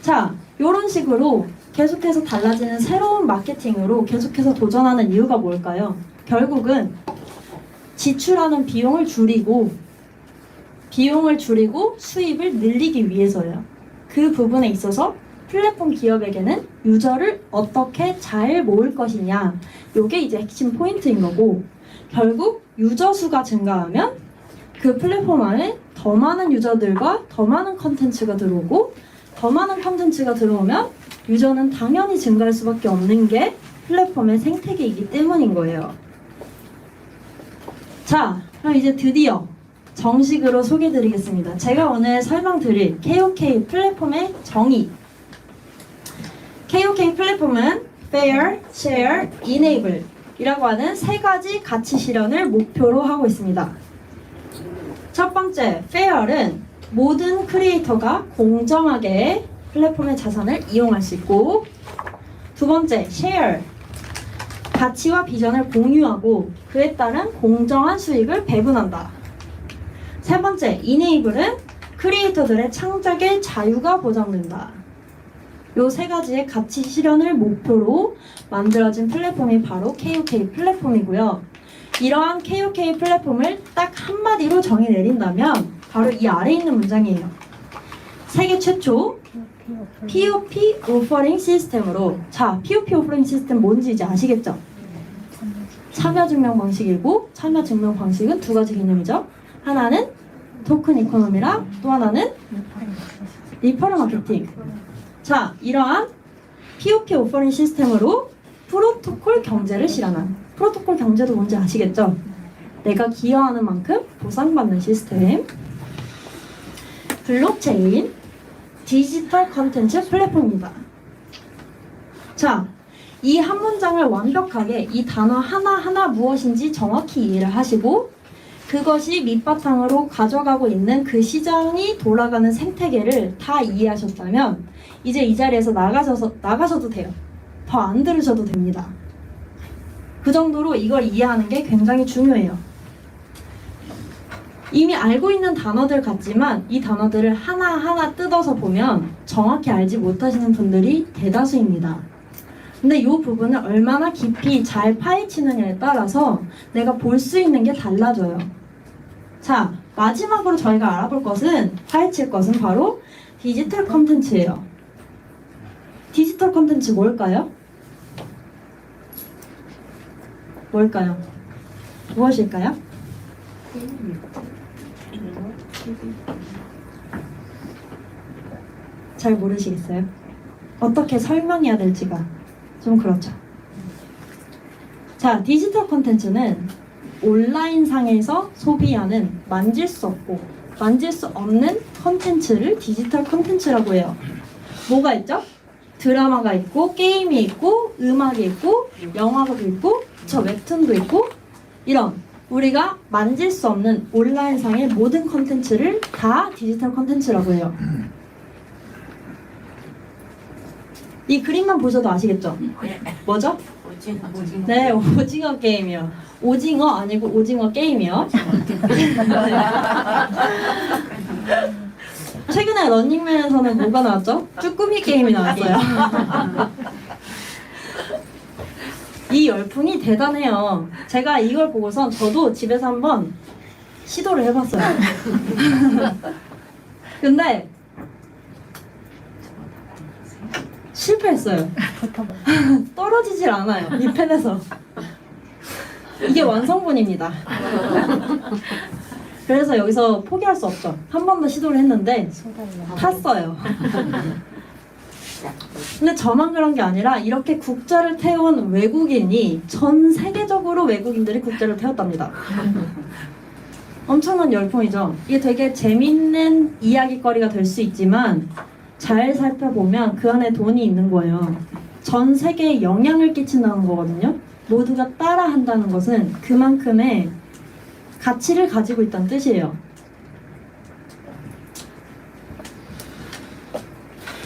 자, 이런 식으로 계속해서 달라지는 새로운 마케팅으로 계속해서 도전하는 이유가 뭘까요? 결국은 지출하는 비용을 줄이고 수입을 늘리기 위해서예요. 그 부분에 있어서 플랫폼 기업에게는 유저를 어떻게 잘 모을 것이냐, 이게 이제 핵심 포인트인 거고, 결국 유저 수가 증가하면 그 플랫폼 안에 더 많은 유저들과 더 많은 컨텐츠가 들어오고, 더 많은 컨텐츠가 들어오면 유저는 당연히 증가할 수밖에 없는 게 플랫폼의 생태계이기 때문인 거예요. 자, 그럼 이제 드디어 정식으로 소개해드리겠습니다. 제가 오늘 설명드릴 KOK 플랫폼의 정의. KOK 플랫폼은 Fair, Share, Enable 이라고 하는 세 가지 가치 실현을 목표로 하고 있습니다. 첫 번째, Fair은 모든 크리에이터가 공정하게 플랫폼의 자산을 이용할 수 있고, 두 번째, Share, 가치와 비전을 공유하고 그에 따른 공정한 수익을 배분한다. 세 번째, Enable은 크리에이터들의 창작의 자유가 보장된다. 요 세 가지의 가치 실현을 목표로 만들어진 플랫폼이 바로 KOK 플랫폼이고요. 이러한 KOK 플랫폼을 딱 한마디로 정의 내린다면 바로 이 아래에 있는 문장이에요. 세계 최초 POP 오퍼링 시스템으로, 자, POP 오퍼링 시스템 뭔지 이제 아시겠죠? 참여 증명 방식이고, 참여 증명 방식은 두 가지 개념이죠. 하나는 토큰 이코노미랑 또 하나는 리퍼럴 마케팅. 자, 이러한 POP 오퍼링 시스템으로 프로토콜 경제를 실현한, 프로토콜 경제도 뭔지 아시겠죠? 내가 기여하는 만큼 보상받는 시스템. 블록체인 디지털 컨텐츠 플랫폼입니다. 자, 이 한 문장을 완벽하게 이 단어 하나하나 무엇인지 정확히 이해를 하시고, 그것이 밑바탕으로 가져가고 있는 그 시장이 돌아가는 생태계를 다 이해하셨다면 이제 이 자리에서 나가셔도 돼요. 더 안 들으셔도 됩니다. 그 정도로 이걸 이해하는 게 굉장히 중요해요. 이미 알고 있는 단어들 같지만 이 단어들을 하나하나 뜯어서 보면 정확히 알지 못하시는 분들이 대다수입니다. 근데 이 부분을 얼마나 깊이 잘 파헤치느냐에 따라서 내가 볼 수 있는 게 달라져요. 자, 마지막으로 저희가 알아볼 것은, 파헤칠 것은 바로 디지털 컨텐츠예요. 디지털 컨텐츠 뭘까요? 뭘까요? 무엇일까요? 잘 모르시겠어요? 어떻게 설명해야 될지가 좀 그렇죠. 자, 디지털 콘텐츠는 온라인상에서 소비하는 만질 수 없고 만질 수 없는 콘텐츠를 디지털 콘텐츠라고 해요. 뭐가 있죠? 드라마가 있고, 게임이 있고, 음악이 있고, 영화도 있고, 저 웹툰도 있고, 이런 우리가 만질 수 없는 온라인상의 모든 콘텐츠를 다 디지털 콘텐츠라고 해요. 이 그림만 보셔도 아시겠죠? 뭐죠? 네, 오징어 게임이요. 오징어 아니고 오징어 게임이요. 최근에 런닝맨에서는 뭐가 나왔죠? 쭈꾸미 게임이 나왔어요. 이 열풍이 대단해요. 제가 이걸 보고선 저도 집에서 한번 시도를 해봤어요. 근데 실패했어요. 떨어지질 않아요. 이 펜에서. 이게 완성본입니다. 그래서 여기서 포기할 수 없죠. 한 번 더 시도를 했는데 탔어요. 근데 저만 그런 게 아니라 이렇게 국자를 태운 외국인이 전 세계적으로 외국인들이 국자를 태웠답니다. 엄청난 열풍이죠. 이게 되게 재밌는 이야기거리가 될 수 있지만 잘 살펴보면 그 안에 돈이 있는 거예요. 전 세계에 영향을 끼친다는 거거든요. 모두가 따라한다는 것은 그만큼의 가치를 가지고 있다는 뜻이에요.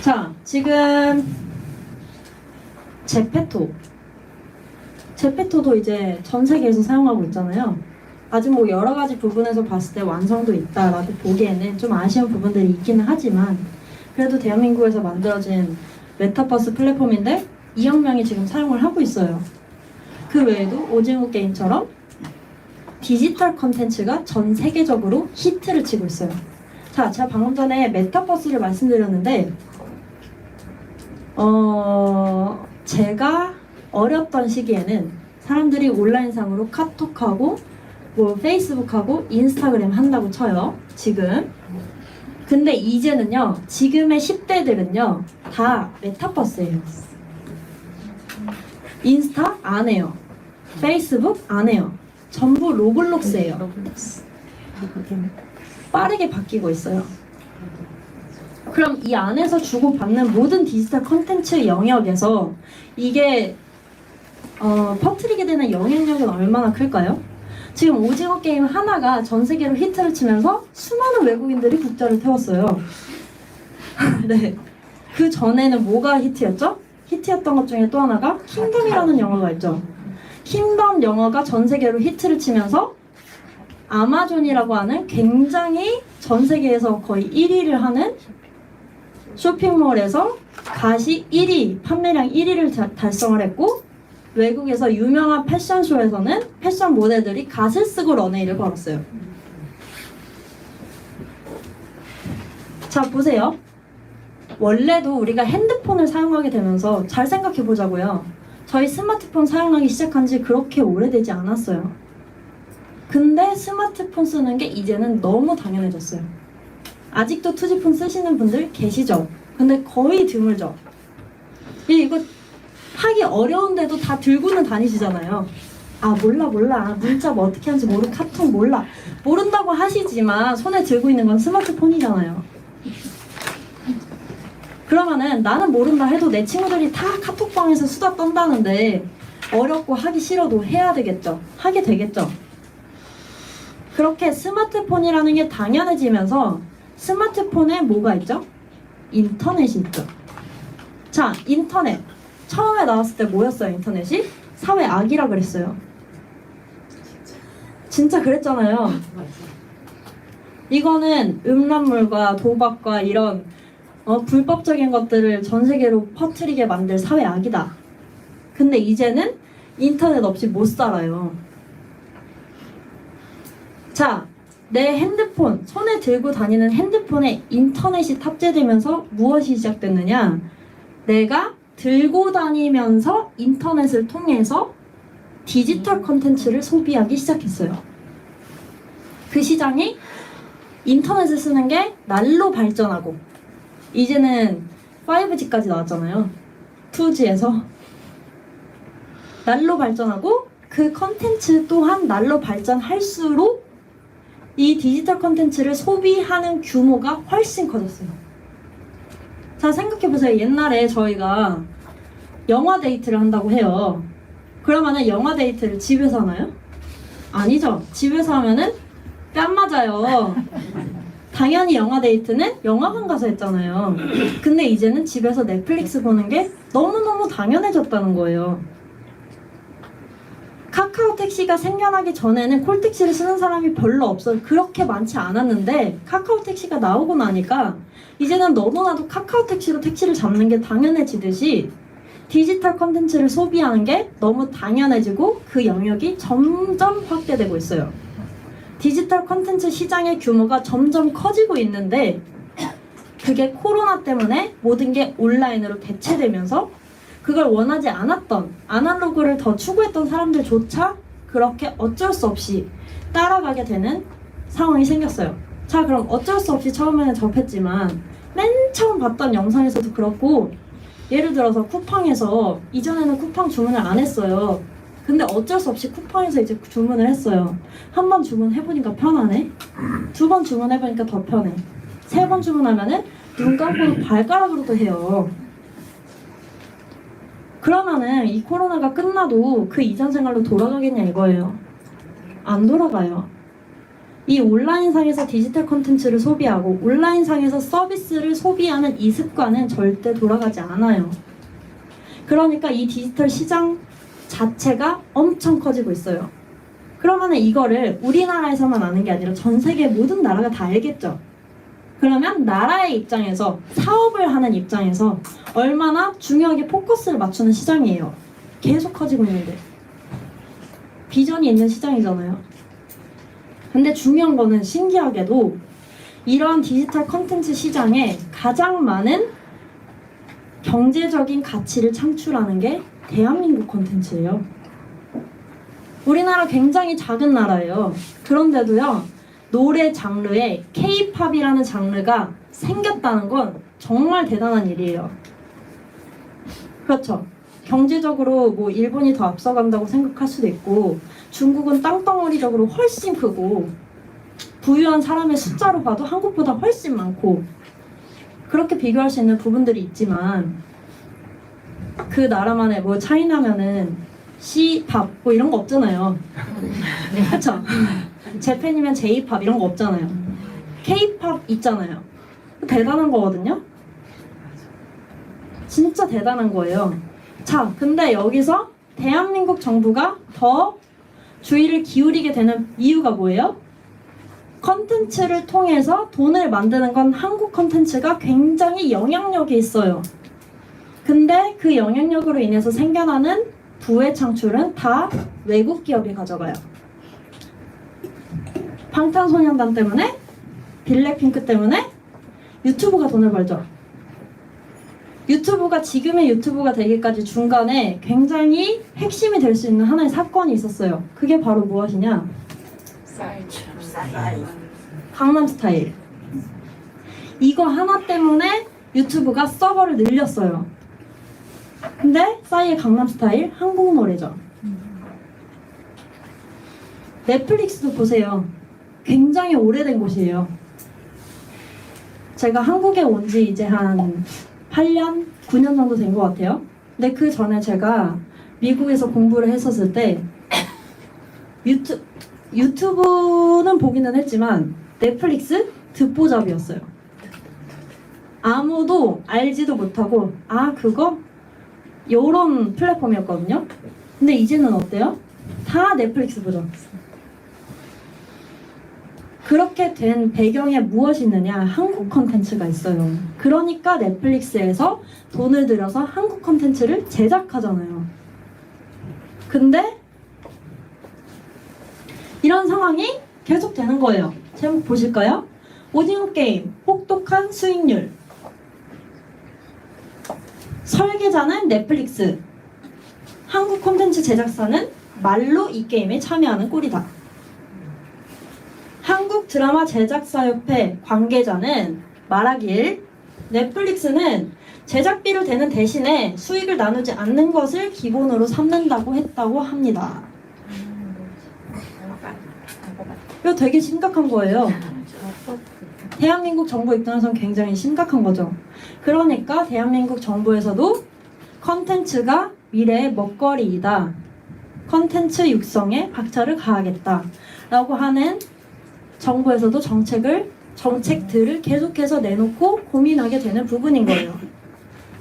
자, 지금 제페토도 이제 전 세계에서 사용하고 있잖아요. 아직 뭐 여러 가지 부분에서 봤을 때 완성도 있다라고 보기에는 좀 아쉬운 부분들이 있기는 하지만 그래도 대한민국에서 만들어진 메타버스 플랫폼인데 2억 명이 지금 사용을 하고 있어요. 그 외에도 오징어 게임처럼 디지털 컨텐츠가 전 세계적으로 히트를 치고 있어요. 자, 제가 방금 전에 메타버스를 말씀드렸는데 제가 어렸던 시기에는 사람들이 온라인상으로 카톡하고 뭐 페이스북하고 인스타그램 한다고 쳐요. 지금. 근데 이제는요. 지금의 10대들은요. 다 메타버스예요. 인스타 안 해요. 페이스북 안 해요. 전부 로블록스예요. 빠르게 바뀌고 있어요. 그럼 이 안에서 주고받는 모든 디지털 콘텐츠 영역에서 이게 퍼뜨리게 되는 영향력은 얼마나 클까요? 지금 오징어 게임 하나가 전 세계로 히트를 치면서 수많은 외국인들이 국자를 태웠어요. 네. 그 전에는 뭐가 히트였죠? 히트였던 것 중에 또 하나가 킹덤이라는 영화가 있죠. 킹덤 영화가 전 세계로 히트를 치면서 아마존이라고 하는 굉장히 전 세계에서 거의 1위를 하는 쇼핑몰에서 가시 1위, 판매량 1위를 달성을 했고 외국에서 유명한 패션쇼에서는 패션 모델들이 갓을 쓰고 런웨이를 걸었어요. 자, 보세요. 원래도 우리가 핸드폰을 사용하게 되면서 잘 생각해 보자고요. 저희 스마트폰 사용하기 시작한 지 그렇게 오래되지 않았어요. 근데 스마트폰 쓰는 게 이제는 너무 당연해졌어요. 아직도 투지폰 쓰시는 분들 계시죠? 근데 거의 드물죠? 이거 하기 어려운데도 다 들고는 다니시잖아요. 아, 몰라. 문자 뭐 어떻게 하는지 모르고 카톡 몰라. 모른다고 하시지만 손에 들고 있는 건 스마트폰이잖아요. 그러면은 나는 모른다 해도 내 친구들이 다 카톡방에서 수다 떤다는데 어렵고 하기 싫어도 해야 되겠죠? 하게 되겠죠? 그렇게 스마트폰이라는 게 당연해지면서 스마트폰에 뭐가 있죠? 인터넷이 있죠. 자, 인터넷. 처음에 나왔을 때 뭐였어요, 인터넷이? 사회 악이라 그랬어요. 진짜 그랬잖아요. 이거는 음란물과 도박과 이런 불법적인 것들을 전 세계로 퍼뜨리게 만들 사회 악이다. 근데 이제는 인터넷 없이 못 살아요. 자, 내 핸드폰, 손에 들고 다니는 핸드폰에 인터넷이 탑재되면서 무엇이 시작됐느냐? 내가 들고 다니면서 인터넷을 통해서 디지털 콘텐츠를 소비하기 시작했어요. 그 시장이 인터넷을 쓰는 게 날로 발전하고 이제는 5G까지 나왔잖아요. 2G에서 날로 발전하고 그 콘텐츠 또한 날로 발전할수록 이 디지털 콘텐츠를 소비하는 규모가 훨씬 커졌어요. 자, 생각해보세요. 옛날에 저희가 영화 데이트를 한다고 해요. 그러면은 영화 데이트를 집에서 하나요? 아니죠. 집에서 하면은 뺨 맞아요. 당연히 영화 데이트는 영화관 가서 했잖아요. 근데 이제는 집에서 넷플릭스 보는 게 너무너무 당연해졌다는 거예요. 카카오 택시가 생겨나기 전에는 콜택시를 쓰는 사람이 별로 없어 그렇게 많지 않았는데 카카오 택시가 나오고 나니까 이제는 너무나도 카카오 택시로 택시를 잡는 게 당연해지듯이 디지털 컨텐츠를 소비하는 게 너무 당연해지고 그 영역이 점점 확대되고 있어요. 디지털 컨텐츠 시장의 규모가 점점 커지고 있는데 그게 코로나 때문에 모든 게 온라인으로 대체되면서 그걸 원하지 않았던 아날로그를 더 추구했던 사람들조차 그렇게 어쩔 수 없이 따라가게 되는 상황이 생겼어요. 자, 그럼 어쩔 수 없이 처음에는 접했지만 맨 처음 봤던 영상에서도 그렇고, 예를 들어서 쿠팡에서 이전에는 쿠팡 주문을 안 했어요. 근데 어쩔 수 없이 쿠팡에서 이제 주문을 했어요. 한 번 주문해보니까 편하네. 두 번 주문해보니까 더 편해. 세 번 주문하면은 눈 감고 발가락으로도 해요. 그러면은 이 코로나가 끝나도 그 이전 생활로 돌아가겠냐 이거예요. 안 돌아가요. 이 온라인상에서 디지털 콘텐츠를 소비하고 온라인상에서 서비스를 소비하는 이 습관은 절대 돌아가지 않아요. 그러니까 이 디지털 시장 자체가 엄청 커지고 있어요. 그러면은 이거를 우리나라에서만 아는 게 아니라 전 세계 모든 나라가 다 알겠죠. 그러면 나라의 입장에서, 사업을 하는 입장에서 얼마나 중요하게 포커스를 맞추는 시장이에요. 계속 커지고 있는데. 비전이 있는 시장이잖아요. 근데 중요한 거는 신기하게도 이런 디지털 컨텐츠 시장에 가장 많은 경제적인 가치를 창출하는 게 대한민국 컨텐츠예요. 우리나라 굉장히 작은 나라예요. 그런데도요, 노래 장르에 K-팝이라는 장르가 생겼다는 건 정말 대단한 일이에요. 그렇죠. 경제적으로 뭐 일본이 더 앞서간다고 생각할 수도 있고, 중국은 땅덩어리적으로 훨씬 크고, 부유한 사람의 숫자로 봐도 한국보다 훨씬 많고, 그렇게 비교할 수 있는 부분들이 있지만, 그 나라만의 뭐 차이나면은 C팝 뭐 이런 거 없잖아요. 그렇죠? 재팬이면 J팝 이런 거 없잖아요. K팝 있잖아요. 대단한 거거든요. 진짜 대단한 거예요. 자, 근데 여기서 대한민국 정부가 더 주의를 기울이게 되는 이유가 뭐예요? 컨텐츠를 통해서 돈을 만드는 건 한국 컨텐츠가 굉장히 영향력이 있어요. 근데 그 영향력으로 인해서 생겨나는 부의 창출은 다 외국 기업이 가져가요. 방탄소년단 때문에, 블랙핑크 때문에 유튜브가 돈을 벌죠. 유튜브가 지금의 유튜브가 되기까지 중간에 굉장히 핵심이 될 수 있는 하나의 사건이 있었어요. 그게 바로 무엇이냐? 강남스타일. 이거 하나 때문에 유튜브가 서버를 늘렸어요. 근데 싸이의 강남스타일 한국 노래죠. 넷플릭스도 보세요. 굉장히 오래된 곳이에요. 제가 한국에 온 지 이제 한 8년, 9년 정도 된 것 같아요. 근데 그 전에 제가 미국에서 공부를 했었을 때 유튜브는 보기는 했지만 넷플릭스 듣보잡이었어요. 아무도 알지도 못하고, 아 그거? 요런 플랫폼이었거든요. 근데 이제는 어때요? 다 넷플릭스 보죠. 그렇게 된 배경에 무엇이 있느냐? 한국 컨텐츠가 있어요. 그러니까 넷플릭스에서 돈을 들여서 한국 컨텐츠를 제작하잖아요. 근데 이런 상황이 계속 되는 거예요. 제목 보실까요? 오징어 게임, 혹독한 수익률. 설계자는 넷플릭스, 한국 콘텐츠 제작사는 말로 이 게임에 참여하는 꼴이다. 한국 드라마 제작사협회 관계자는 말하길, 넷플릭스는 제작비를 대는 대신에 수익을 나누지 않는 것을 기본으로 삼는다고 했다고 합니다. 이거 되게 심각한 거예요. 대한민국 정부 입장에서는 굉장히 심각한 거죠. 그러니까 대한민국 정부에서도 컨텐츠가 미래의 먹거리이다. 컨텐츠 육성에 박차를 가하겠다. 라고 하는 정부에서도 정책들을 계속해서 내놓고 고민하게 되는 부분인 거예요.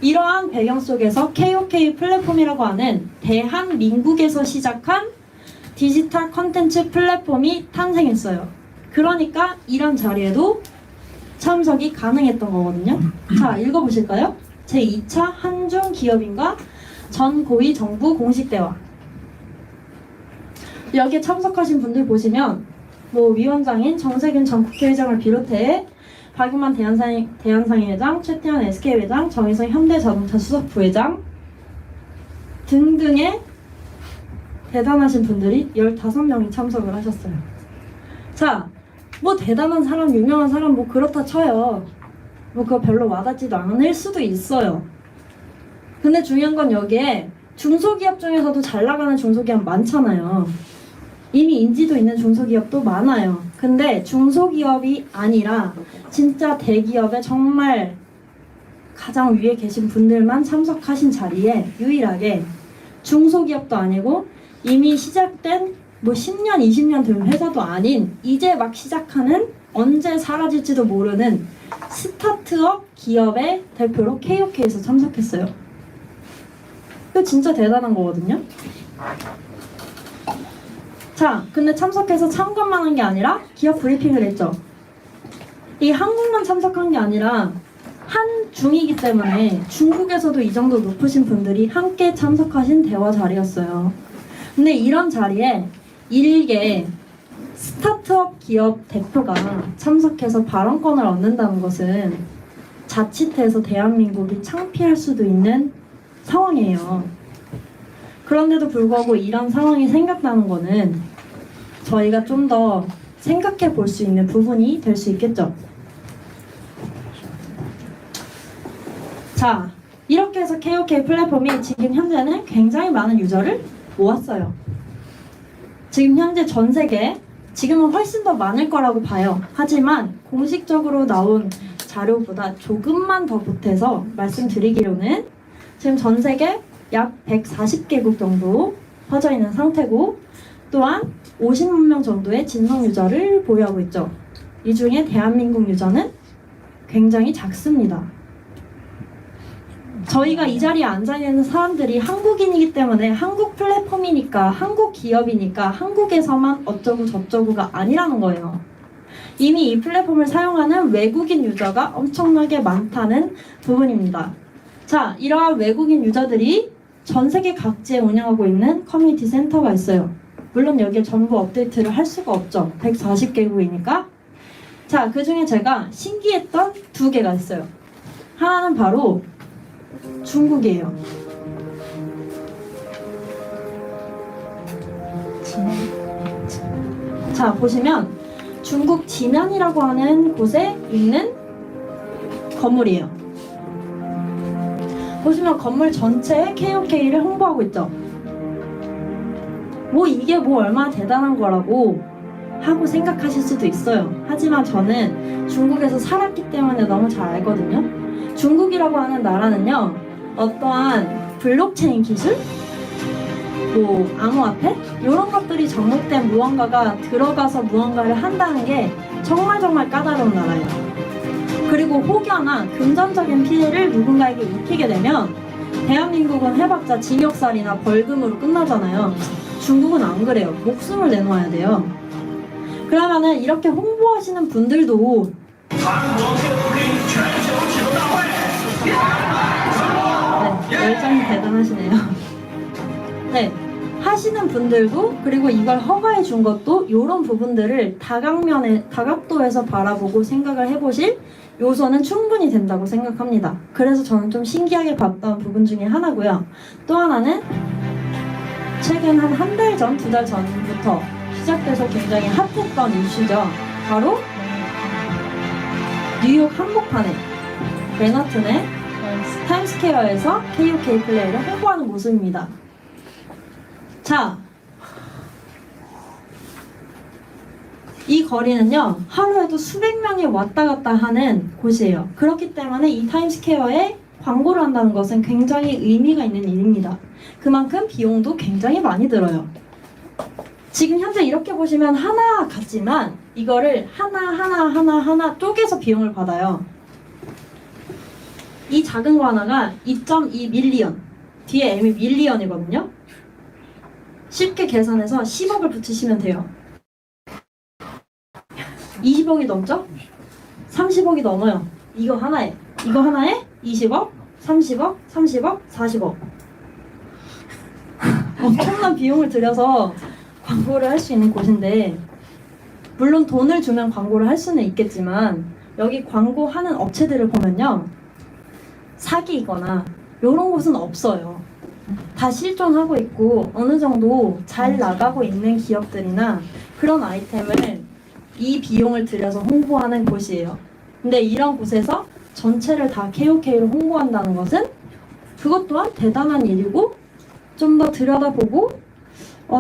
이러한 배경 속에서 KOK 플랫폼이라고 하는 대한민국에서 시작한 디지털 컨텐츠 플랫폼이 탄생했어요. 그러니까 이런 자리에도 참석이 가능했던 거거든요. 자, 읽어보실까요? 제2차 한중 기업인과 전 고위 정부 공식 대화. 여기에 참석하신 분들 보시면 뭐 위원장인 정세균 전 국회의장을 비롯해 박유만 대한상인 회장, 최태원 SK 회장, 정의성 현대자동차 수석 부회장 등등의 대단하신 분들이 15명이 참석을 하셨어요. 자, 뭐 대단한 사람, 유명한 사람 뭐 그렇다 쳐요. 뭐 그거 별로 와닿지도 않을 수도 있어요. 근데 중요한 건 여기에 중소기업 중에서도 잘 나가는 중소기업 많잖아요. 이미 인지도 있는 중소기업도 많아요. 근데 중소기업이 아니라 진짜 대기업의 정말 가장 위에 계신 분들만 참석하신 자리에 유일하게 중소기업도 아니고 이미 시작된 뭐 10년, 20년 된 회사도 아닌 이제 막 시작하는 언제 사라질지도 모르는 스타트업 기업의 대표로 KOK에서 참석했어요. 이거 진짜 대단한 거거든요. 자, 근데 참석해서 참관만 한 게 아니라 기업 브리핑을 했죠. 이 한국만 참석한 게 아니라 한중이기 때문에 중국에서도 이 정도 높으신 분들이 함께 참석하신 대화 자리였어요. 근데 이런 자리에 일개 스타트업 기업 대표가 참석해서 발언권을 얻는다는 것은 자칫해서 대한민국이 창피할 수도 있는 상황이에요. 그런데도 불구하고 이런 상황이 생겼다는 거는 저희가 좀 더 생각해 볼 수 있는 부분이 될 수 있겠죠. 자, 이렇게 해서 KOK 플랫폼이 지금 현재는 굉장히 많은 유저를 모았어요. 지금 현재 전 세계, 지금은 훨씬 더 많을 거라고 봐요. 하지만 공식적으로 나온 자료보다 조금만 더 보태서 말씀드리기로는 지금 전 세계 약 140개국 정도 퍼져 있는 상태고, 또한 50만 명 정도의 진성 유저를 보유하고 있죠. 이 중에 대한민국 유저는 굉장히 작습니다. 저희가 이 자리에 앉아 있는 사람들이 한국인이기 때문에 한국 플랫폼이니까, 한국 기업이니까 한국에서만 어쩌고 저쩌고가 아니라는 거예요. 이미 이 플랫폼을 사용하는 외국인 유저가 엄청나게 많다는 부분입니다. 자, 이러한 외국인 유저들이 전 세계 각지에 운영하고 있는 커뮤니티 센터가 있어요. 물론 여기에 전부 업데이트를 할 수가 없죠. 140개국이니까. 자, 그 중에 제가 신기했던 2개가 있어요. 하나는 바로 중국이에요. 자, 보시면 중국 지난이라고 하는 곳에 있는 건물이에요. 보시면 건물 전체에 KOK를 홍보하고 있죠. 뭐 이게 뭐 얼마나 대단한 거라고 하고 생각하실 수도 있어요. 하지만 저는 중국에서 살았기 때문에 너무 잘 알거든요. 중국이라고 하는 나라는요, 어떠한 블록체인 기술, 뭐 암호화폐 이런 것들이 접목된 무언가가 들어가서 무언가를 한다는 게 정말 까다로운 나라예요. 그리고 혹여나 금전적인 피해를 누군가에게 입히게 되면 대한민국은 해봤자 징역살이나 벌금으로 끝나잖아요. 중국은 안 그래요. 목숨을 내놓아야 돼요. 그러면은 이렇게 홍보하시는 분들도 네, 열정이 대단하시네요. 네, 하시는 분들도, 그리고 이걸 허가해 준 것도 이런 부분들을 다각도에서 바라보고 생각을 해보실 요소는 충분히 된다고 생각합니다. 그래서 저는 좀 신기하게 봤던 부분 중에 하나고요. 또 하나는 최근 한 달 전, 2달 전부터 시작돼서 굉장히 핫했던 이슈죠. 바로 뉴욕 한복판에 맨하튼의 타임스퀘어에서 KOK 플레이를 홍보하는 모습입니다. 자, 이 거리는요, 하루에도 수백 명이 왔다 갔다 하는 곳이에요. 그렇기 때문에 이 타임스퀘어에 광고를 한다는 것은 굉장히 의미가 있는 일입니다. 그만큼 비용도 굉장히 많이 들어요. 지금 현재 이렇게 보시면 하나 같지만 이거를 하나 쪼개서 비용을 받아요. 이 작은 거 하나가 2.2 밀리언, 뒤에 M이 밀리언이거든요. 쉽게 계산해서 10억을 붙이시면 돼요. 20억이 넘죠? 30억이 넘어요. 이거 하나에 20억, 30억, 30억, 40억. 엄청난 비용을 들여서 광고를 할 수 있는 곳인데, 물론 돈을 주면 광고를 할 수는 있겠지만 여기 광고하는 업체들을 보면요. 사기이거나 이런 곳은 없어요. 다 실존하고 있고 어느 정도 잘 나가고 있는 기업들이나 그런 아이템을 이 비용을 들여서 홍보하는 곳이에요. 근데 이런 곳에서 전체를 다 KOK로 홍보한다는 것은 그것 또한 대단한 일이고 좀 더 들여다보고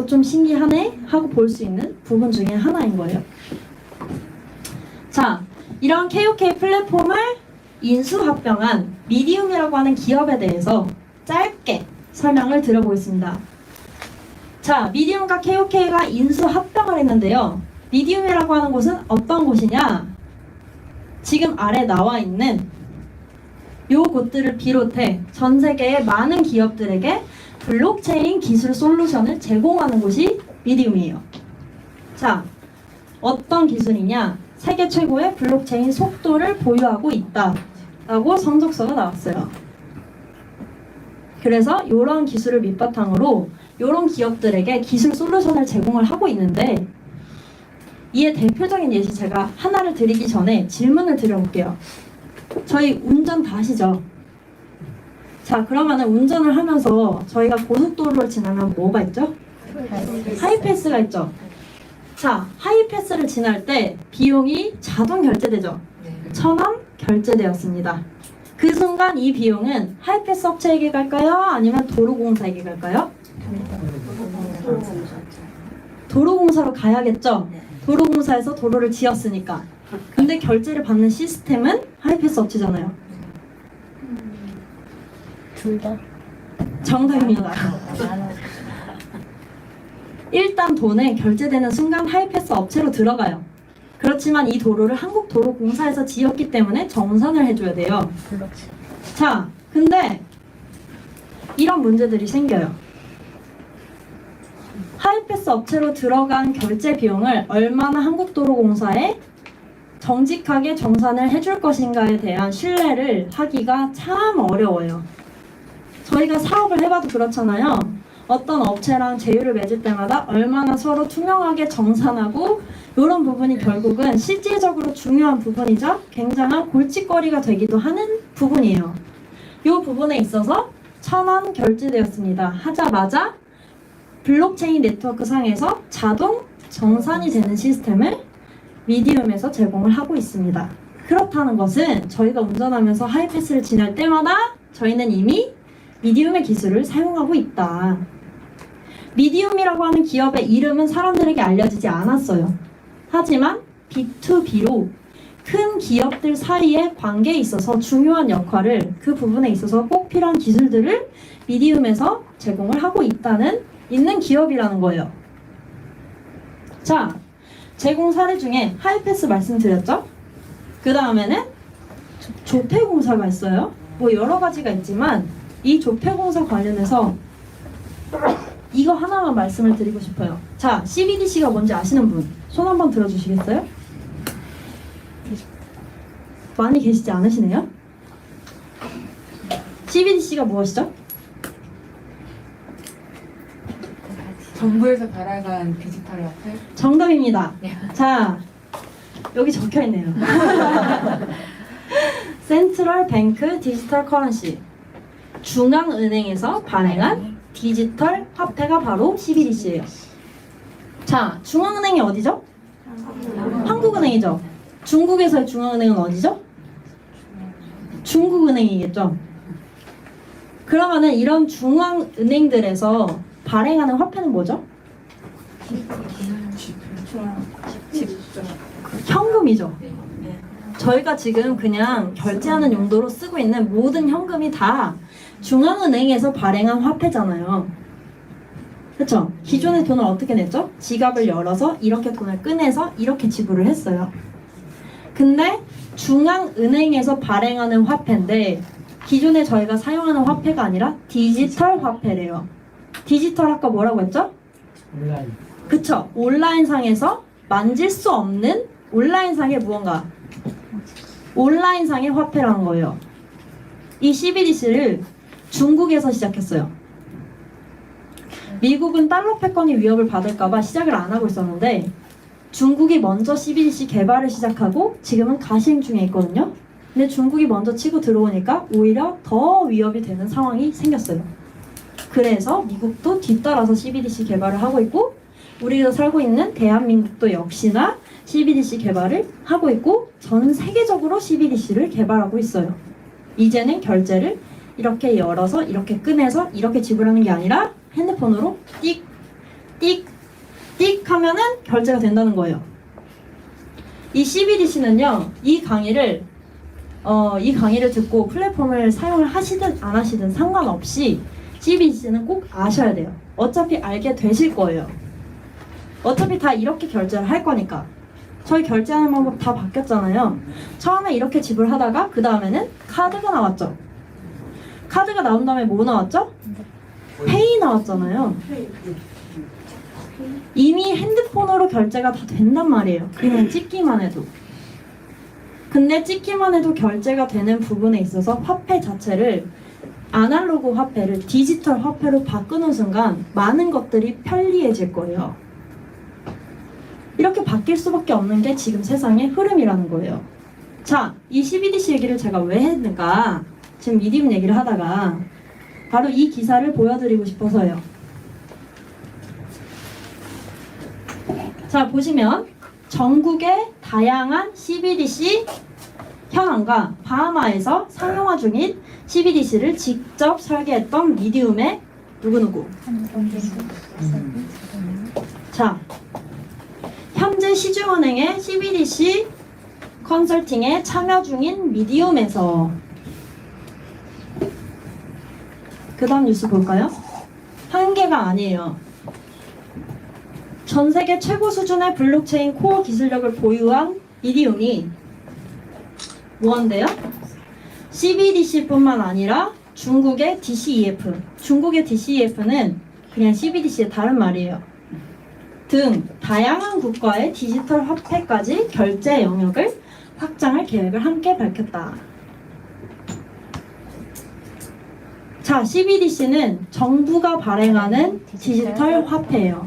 좀 신기하네 하고 볼 수 있는 부분 중에 하나인 거예요. 자, 이런 KOK 플랫폼을 인수합병한 미디움이라고 하는 기업에 대해서 짧게 설명을 드려보겠습니다. 자, 미디움과 KOK가 인수합병을 했는데요. 미디움이라고 하는 곳은 어떤 곳이냐? 지금 아래 나와 있는 요 곳들을 비롯해 전 세계의 많은 기업들에게 블록체인 기술 솔루션을 제공하는 곳이 미디움이에요. 자, 어떤 기술이냐? 세계 최고의 블록체인 속도를 보유하고 있다라고 성적서가 나왔어요. 그래서 이런 기술을 밑바탕으로 이런 기업들에게 기술 솔루션을 제공을 하고 있는데 이에 대표적인 예시 제가 하나를 드리기 전에 질문을 드려볼게요. 저희 운전 다 하시죠? 자, 그러면 운전을 하면서 저희가 고속도로를 지나면 뭐가 있죠? 하이패스가 있죠? 자, 하이패스를 지날 때 비용이 자동 결제되죠? 1,000원 결제되었습니다. 그 순간 이 비용은 하이패스 업체에게 갈까요? 아니면 도로공사에게 갈까요? 도로공사로 가야겠죠? 도로공사에서 도로를 지었으니까. 근데 결제를 받는 시스템은 하이패스 업체잖아요. 둘 다? 정답입니다. 일단 돈에 결제되는 순간 하이패스 업체로 들어가요. 그렇지만 이 도로를 한국도로공사에서 지었기 때문에 정산을 해줘야 돼요. 그렇지. 자, 근데 이런 문제들이 생겨요. 하이패스 업체로 들어간 결제 비용을 얼마나 한국도로공사에 정직하게 정산을 해줄 것인가에 대한 신뢰를 하기가 참 어려워요. 저희가 사업을 해봐도 그렇잖아요. 어떤 업체랑 제휴를 맺을 때마다 얼마나 서로 투명하게 정산하고 이런 부분이 결국은 실질적으로 중요한 부분이자 굉장한 골칫거리가 되기도 하는 부분이에요. 이 부분에 있어서 1,000원 결제되었습니다. 하자마자 블록체인 네트워크 상에서 자동 정산이 되는 시스템을 미디움에서 제공을 하고 있습니다. 그렇다는 것은 저희가 운전하면서 하이패스를 지날 때마다 저희는 이미 미디움의 기술을 사용하고 있다. 미디움이라고 하는 기업의 이름은 사람들에게 알려지지 않았어요. 하지만 B2B로 큰 기업들 사이의 관계에 있어서 중요한 역할을 그 부분에 있어서 꼭 필요한 기술들을 미디움에서 제공을 하고 있는 기업이라는 거예요. 자, 제공 사례 중에 하이패스 말씀드렸죠? 그 다음에는 조폐공사가 있어요. 뭐 여러 가지가 있지만 이 조폐공사 관련해서 이거 하나만 말씀을 드리고 싶어요. 자, CBDC가 뭔지 아시는 분? 손 한번 들어주시겠어요? 많이 계시지 않으시네요? CBDC가 무엇이죠? 정부에서 발행한 디지털 화폐? 정답입니다. 자, 여기 적혀있네요. 센트럴 뱅크 디지털 커런시. 중앙은행에서 발행한 디지털 화폐가 바로 CBDC예요. 자, 중앙은행이 어디죠? 한국은행이죠. 중국에서의 중앙은행은 어디죠? 중국은행이겠죠. 그러면은 이런 중앙은행들에서 발행하는 화폐는 뭐죠? 현금이죠. 저희가 지금 그냥 결제하는 용도로 쓰고 있는 모든 현금이 다 중앙은행에서 발행한 화폐잖아요. 그렇죠? 기존의 돈을 어떻게 냈죠? 지갑을 열어서 이렇게 돈을 꺼내서 이렇게 지불을 했어요. 근데 중앙은행에서 발행하는 화폐인데 기존에 저희가 사용하는 화폐가 아니라 디지털 화폐래요. 디지털 아까 뭐라고 했죠? 온라인. 그쵸? 온라인상에서 만질 수 없는 온라인상의 무언가. 온라인상의 화폐라는 거예요. 이 CBDC를 중국에서 시작했어요. 미국은 달러 패권이 위협을 받을까봐 시작을 안 하고 있었는데 중국이 먼저 CBDC 개발을 시작하고 지금은 가시행 중에 있거든요. 근데 중국이 먼저 치고 들어오니까 오히려 더 위협이 되는 상황이 생겼어요. 그래서 미국도 뒤따라서 CBDC 개발을 하고 있고 우리가 살고 있는 대한민국도 역시나 CBDC 개발을 하고 있고 전 세계적으로 CBDC를 개발하고 있어요. 이제는 결제를 이렇게 열어서 이렇게 꺼내서 이렇게 지불하는 게 아니라 핸드폰으로 띡, 띡, 띡 하면은 결제가 된다는 거예요. 이 CBDC는요, 이 강의를 듣고 플랫폼을 사용을 하시든 안 하시든 상관없이 CBDC는 꼭 아셔야 돼요. 어차피 알게 되실 거예요. 어차피 다 이렇게 결제를 할 거니까. 저희 결제하는 방법 다 바뀌었잖아요. 처음에 이렇게 지불하다가 그 다음에는 카드가 나왔죠. 카드가 나온 다음에 뭐 나왔죠? 페이 나왔잖아요. 이미 핸드폰으로 결제가 다 된단 말이에요. 그냥 찍기만 해도. 근데 찍기만 해도 결제가 되는 부분에 있어서 화폐 자체를 아날로그 화폐를 디지털 화폐로 바꾸는 순간 많은 것들이 편리해질 거예요. 이렇게 바뀔 수밖에 없는 게 지금 세상의 흐름이라는 거예요. 자, 이 CBDC 얘기를 제가 왜 했는가? 지금 미디움 얘기를 하다가 바로 이 기사를 보여드리고 싶어서요. 자, 보시면 전국의 다양한 CBDC 현황과 바하마에서 상용화 중인 CBDC를 직접 설계했던 미디움의 누구누구. 자, 현재 시중은행의 CBDC 컨설팅에 참여 중인 미디움에서 그 다음 뉴스 볼까요? 한 개가 아니에요. 전 세계 최고 수준의 블록체인 코어 기술력을 보유한 미디움이 뭐한대요? CBDC뿐만 아니라 중국의 DCEF, 중국의 DCEF는 그냥 CBDC의 다른 말이에요. 등 다양한 국가의 디지털 화폐까지 결제 영역을 확장할 계획을 함께 밝혔다. 자, CBDC는 정부가 발행하는 디지털 화폐예요.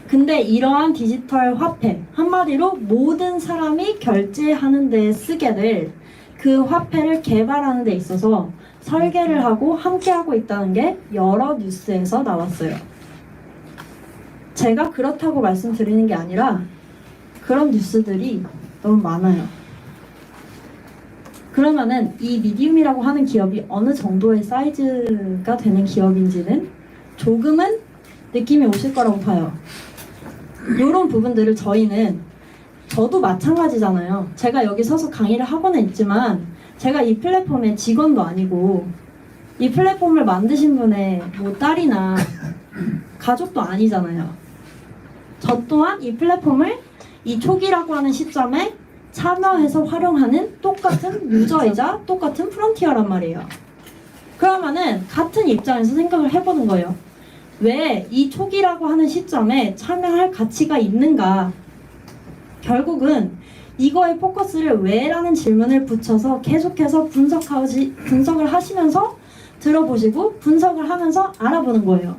근데 이러한 디지털 화폐, 한마디로 모든 사람이 결제하는 데 쓰게 될 그 화폐를 개발하는 데 있어서 설계를 하고 함께 하고 있다는 게 여러 뉴스에서 나왔어요. 제가 그렇다고 말씀드리는 게 아니라 그런 뉴스들이 너무 많아요. 그러면은 이 미디움이라고 하는 기업이 어느 정도의 사이즈가 되는 기업인지는 조금은 느낌이 오실 거라고 봐요. 이런 부분들을 저도 마찬가지잖아요. 제가 여기 서서 강의를 하고는 있지만 제가 이 플랫폼의 직원도 아니고 이 플랫폼을 만드신 분의 뭐 딸이나 가족도 아니잖아요. 저 또한 이 플랫폼을 이 초기라고 하는 시점에 참여해서 활용하는 똑같은 유저이자 똑같은 프론티어란 말이에요. 그러면은 같은 입장에서 생각을 해보는 거예요. 왜 이 초기라고 하는 시점에 참여할 가치가 있는가? 결국은 이거에 포커스를 왜라는 질문을 붙여서 계속해서 분석을 하시면서 들어보시고 분석을 하면서 알아보는 거예요.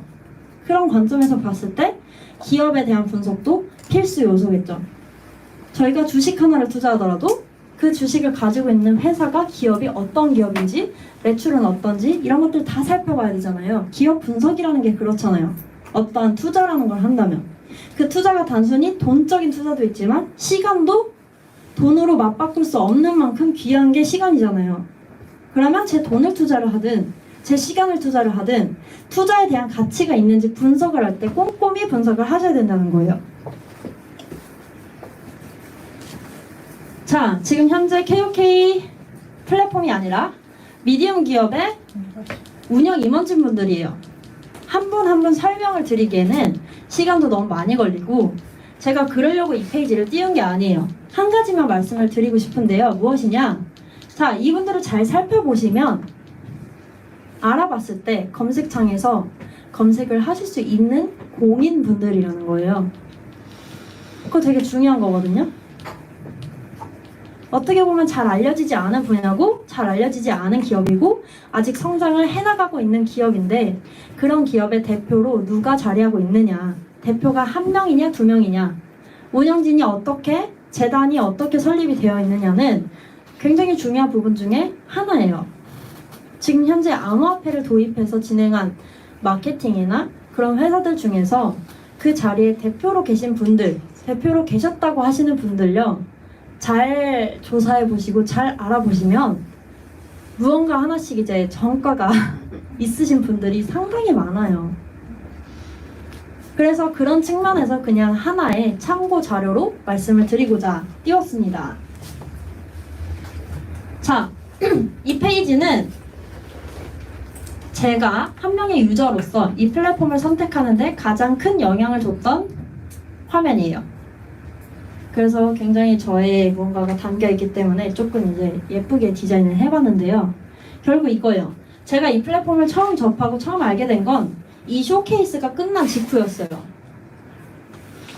그런 관점에서 봤을 때 기업에 대한 분석도 필수 요소겠죠. 저희가 주식 하나를 투자하더라도 그 주식을 가지고 있는 회사가 기업이 어떤 기업인지 매출은 어떤지 이런 것들 다 살펴봐야 되잖아요. 기업 분석이라는 게 그렇잖아요. 어떠한 투자라는 걸 한다면 그 투자가 단순히 돈적인 투자도 있지만 시간도 돈으로 맞바꿀 수 없는 만큼 귀한 게 시간이잖아요. 그러면 제 돈을 투자를 하든 제 시간을 투자를 하든 투자에 대한 가치가 있는지 분석을 할 때 꼼꼼히 분석을 하셔야 된다는 거예요. 자, 지금 현재 KOK 플랫폼이 아니라 미디움 기업의 운영 임원진 분들이에요. 한 분 한 분 설명을 드리기에는 시간도 너무 많이 걸리고 제가 그러려고 이 페이지를 띄운 게 아니에요. 한 가지만 말씀을 드리고 싶은데요. 무엇이냐? 자, 이분들을 잘 살펴보시면 알아봤을 때 검색창에서 검색을 하실 수 있는 공인분들이라는 거예요. 그거 되게 중요한 거거든요. 어떻게 보면 잘 알려지지 않은 분야고 잘 알려지지 않은 기업이고 아직 성장을 해나가고 있는 기업인데 그런 기업의 대표로 누가 자리하고 있느냐, 대표가 한 명이냐 두 명이냐, 운영진이 어떻게, 재단이 어떻게 설립이 되어 있느냐는 굉장히 중요한 부분 중에 하나예요. 지금 현재 암호화폐를 도입해서 진행한 마케팅이나 그런 회사들 중에서 그 자리에 대표로 계신 분들, 대표로 계셨다고 하시는 분들요, 잘 조사해 보시고 잘 알아보시면 무언가 하나씩 이제 전과가 있으신 분들이 상당히 많아요. 그래서 그런 측면에서 그냥 하나의 참고 자료로 말씀을 드리고자 띄웠습니다. 자, 이 페이지는 제가 한 명의 유저로서 이 플랫폼을 선택하는데 가장 큰 영향을 줬던 화면이에요. 그래서 굉장히 저의 무언가가 담겨있기 때문에 조금 이제 예쁘게 디자인을 해봤는데요. 결국 이거예요. 제가 이 플랫폼을 처음 접하고 처음 알게 된 건 이 쇼케이스가 끝난 직후였어요.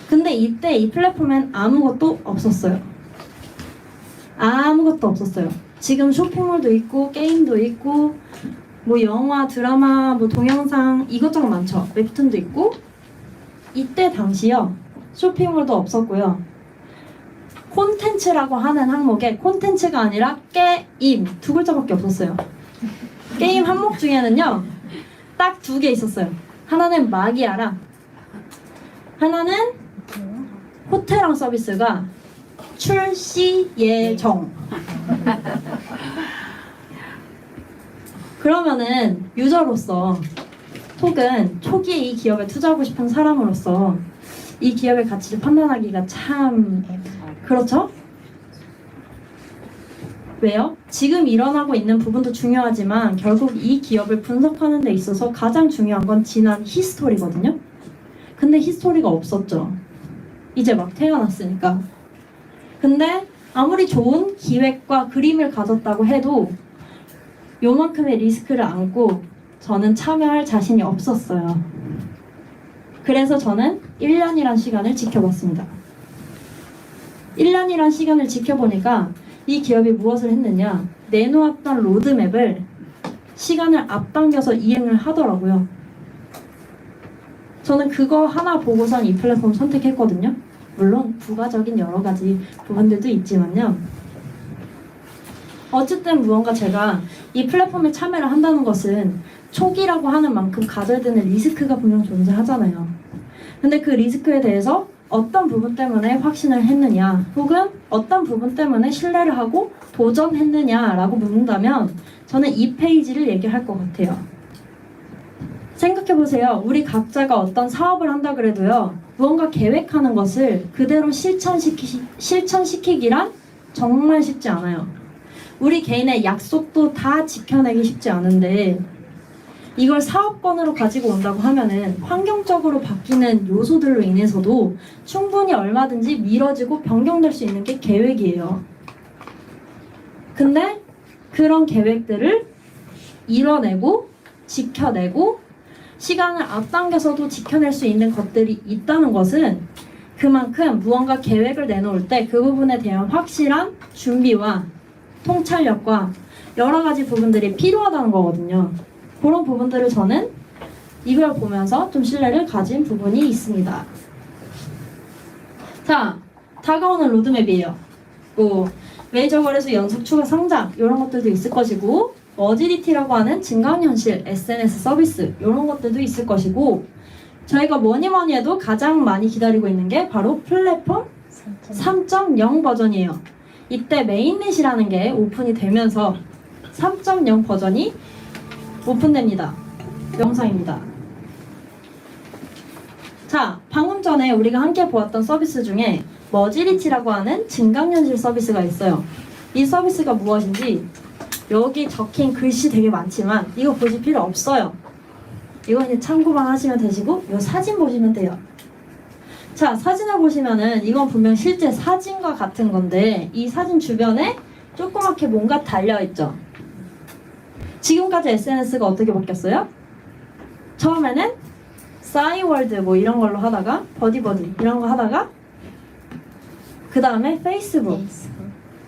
근데 이때 이 플랫폼엔 아무것도 없었어요. 아무것도 없었어요. 지금 쇼핑몰도 있고 게임도 있고 뭐 영화, 드라마, 뭐 동영상 이것저것 많죠. 웹툰도 있고. 이때 당시요 쇼핑몰도 없었고요. 콘텐츠라고 하는 항목에 콘텐츠가 아니라 게임 두 글자밖에 없었어요. 게임 항목 중에는요 딱 두 개 있었어요. 하나는 마기아랑 하나는 호텔왕 서비스가 출시 예정. 그러면은 유저로서 혹은 초기에 이 기업에 투자하고 싶은 사람으로서 이 기업의 가치를 판단하기가 참 그렇죠? 왜요? 지금 일어나고 있는 부분도 중요하지만 결국 이 기업을 분석하는 데 있어서 가장 중요한 건 지난 히스토리거든요? 근데 히스토리가 없었죠. 이제 막 태어났으니까. 근데 아무리 좋은 기획과 그림을 가졌다고 해도 요만큼의 리스크를 안고 저는 참여할 자신이 없었어요. 그래서 저는 1년이란 시간을 지켜봤습니다. 1년이란 시간을 지켜보니까 이 기업이 무엇을 했느냐, 내놓았던 로드맵을 시간을 앞당겨서 이행을 하더라고요. 저는 그거 하나 보고선 이 플랫폼 선택했거든요. 물론 부가적인 여러 가지 부분들도 있지만요. 어쨌든 무언가 제가 이 플랫폼에 참여를 한다는 것은 초기라고 하는 만큼 가져야 되는 리스크가 분명 존재하잖아요. 근데 그 리스크에 대해서 어떤 부분 때문에 확신을 했느냐, 혹은 어떤 부분 때문에 신뢰를 하고 도전했느냐라고 묻는다면 저는 이 페이지를 얘기할 것 같아요. 생각해보세요. 우리 각자가 어떤 사업을 한다 그래도요, 무언가 계획하는 것을 그대로 실천시키기란 정말 쉽지 않아요. 우리 개인의 약속도 다 지켜내기 쉽지 않은데 이걸 사업권으로 가지고 온다고 하면은 환경적으로 바뀌는 요소들로 인해서도 충분히 얼마든지 미뤄지고 변경될 수 있는 게 계획이에요. 근데 그런 계획들을 이뤄내고 지켜내고 시간을 앞당겨서도 지켜낼 수 있는 것들이 있다는 것은 그만큼 무언가 계획을 내놓을 때 그 부분에 대한 확실한 준비와 통찰력과 여러 가지 부분들이 필요하다는 거거든요. 그런 부분들을 저는 이걸 보면서 좀 신뢰를 가진 부분이 있습니다. 자, 다가오는 로드맵이에요. 뭐 메이저 거래소 연속 추가 상장 이런 것들도 있을 것이고, 어지리티라고 하는 증강현실 SNS 서비스 이런 것들도 있을 것이고, 저희가 뭐니 해도 가장 많이 기다리고 있는 게 바로 플랫폼 3.0 버전이에요. 이때 메인넷이라는 게 오픈이 되면서 3.0 버전이 오픈됩니다. 영상입니다. 자, 방금 전에 우리가 함께 보았던 서비스 중에 머지리티라고 하는 증강현실 서비스가 있어요. 이 서비스가 무엇인지 여기 적힌 글씨 되게 많지만 이거 보실 필요 없어요. 이거 이제 참고만 하시면 되시고 이 사진 보시면 돼요. 자, 사진을 보시면은 이건 분명 실제 사진과 같은 건데 이 사진 주변에 조그맣게 뭔가 달려있죠. 지금까지 SNS가 어떻게 바뀌었어요? 처음에는 싸이월드 뭐 이런 걸로 하다가 버디버디 이런 거 하다가 그 다음에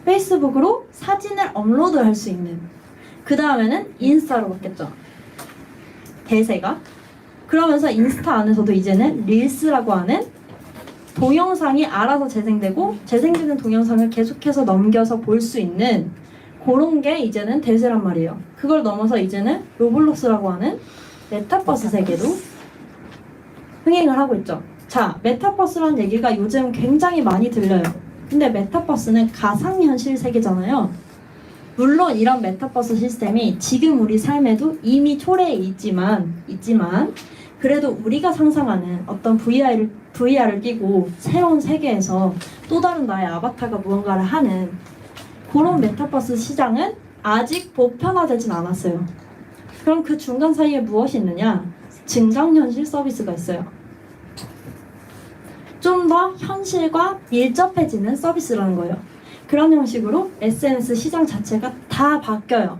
페이스북으로 사진을 업로드할 수 있는, 그 다음에는 인스타로 바뀌었죠. 대세가. 그러면서 인스타 안에서도 이제는 릴스라고 하는 동영상이 알아서 재생되고 재생되는 동영상을 계속해서 넘겨서 볼 수 있는 그런 게 이제는 대세란 말이에요. 그걸 넘어서 이제는 로블록스라고 하는 메타버스 세계도 흥행을 하고 있죠. 자, 메타버스라는 얘기가 요즘 굉장히 많이 들려요. 근데 메타버스는 가상현실 세계잖아요. 물론 이런 메타버스 시스템이 지금 우리 삶에도 이미 초래해 있지만 그래도 우리가 상상하는 어떤 VR을 끼고 새로운 세계에서 또 다른 나의 아바타가 무언가를 하는 그런 메타버스 시장은 아직 보편화되진 않았어요. 그럼 그 중간 사이에 무엇이 있느냐? 증강현실 서비스가 있어요. 좀 더 현실과 밀접해지는 서비스라는 거예요. 그런 형식으로 SNS 시장 자체가 다 바뀌어요.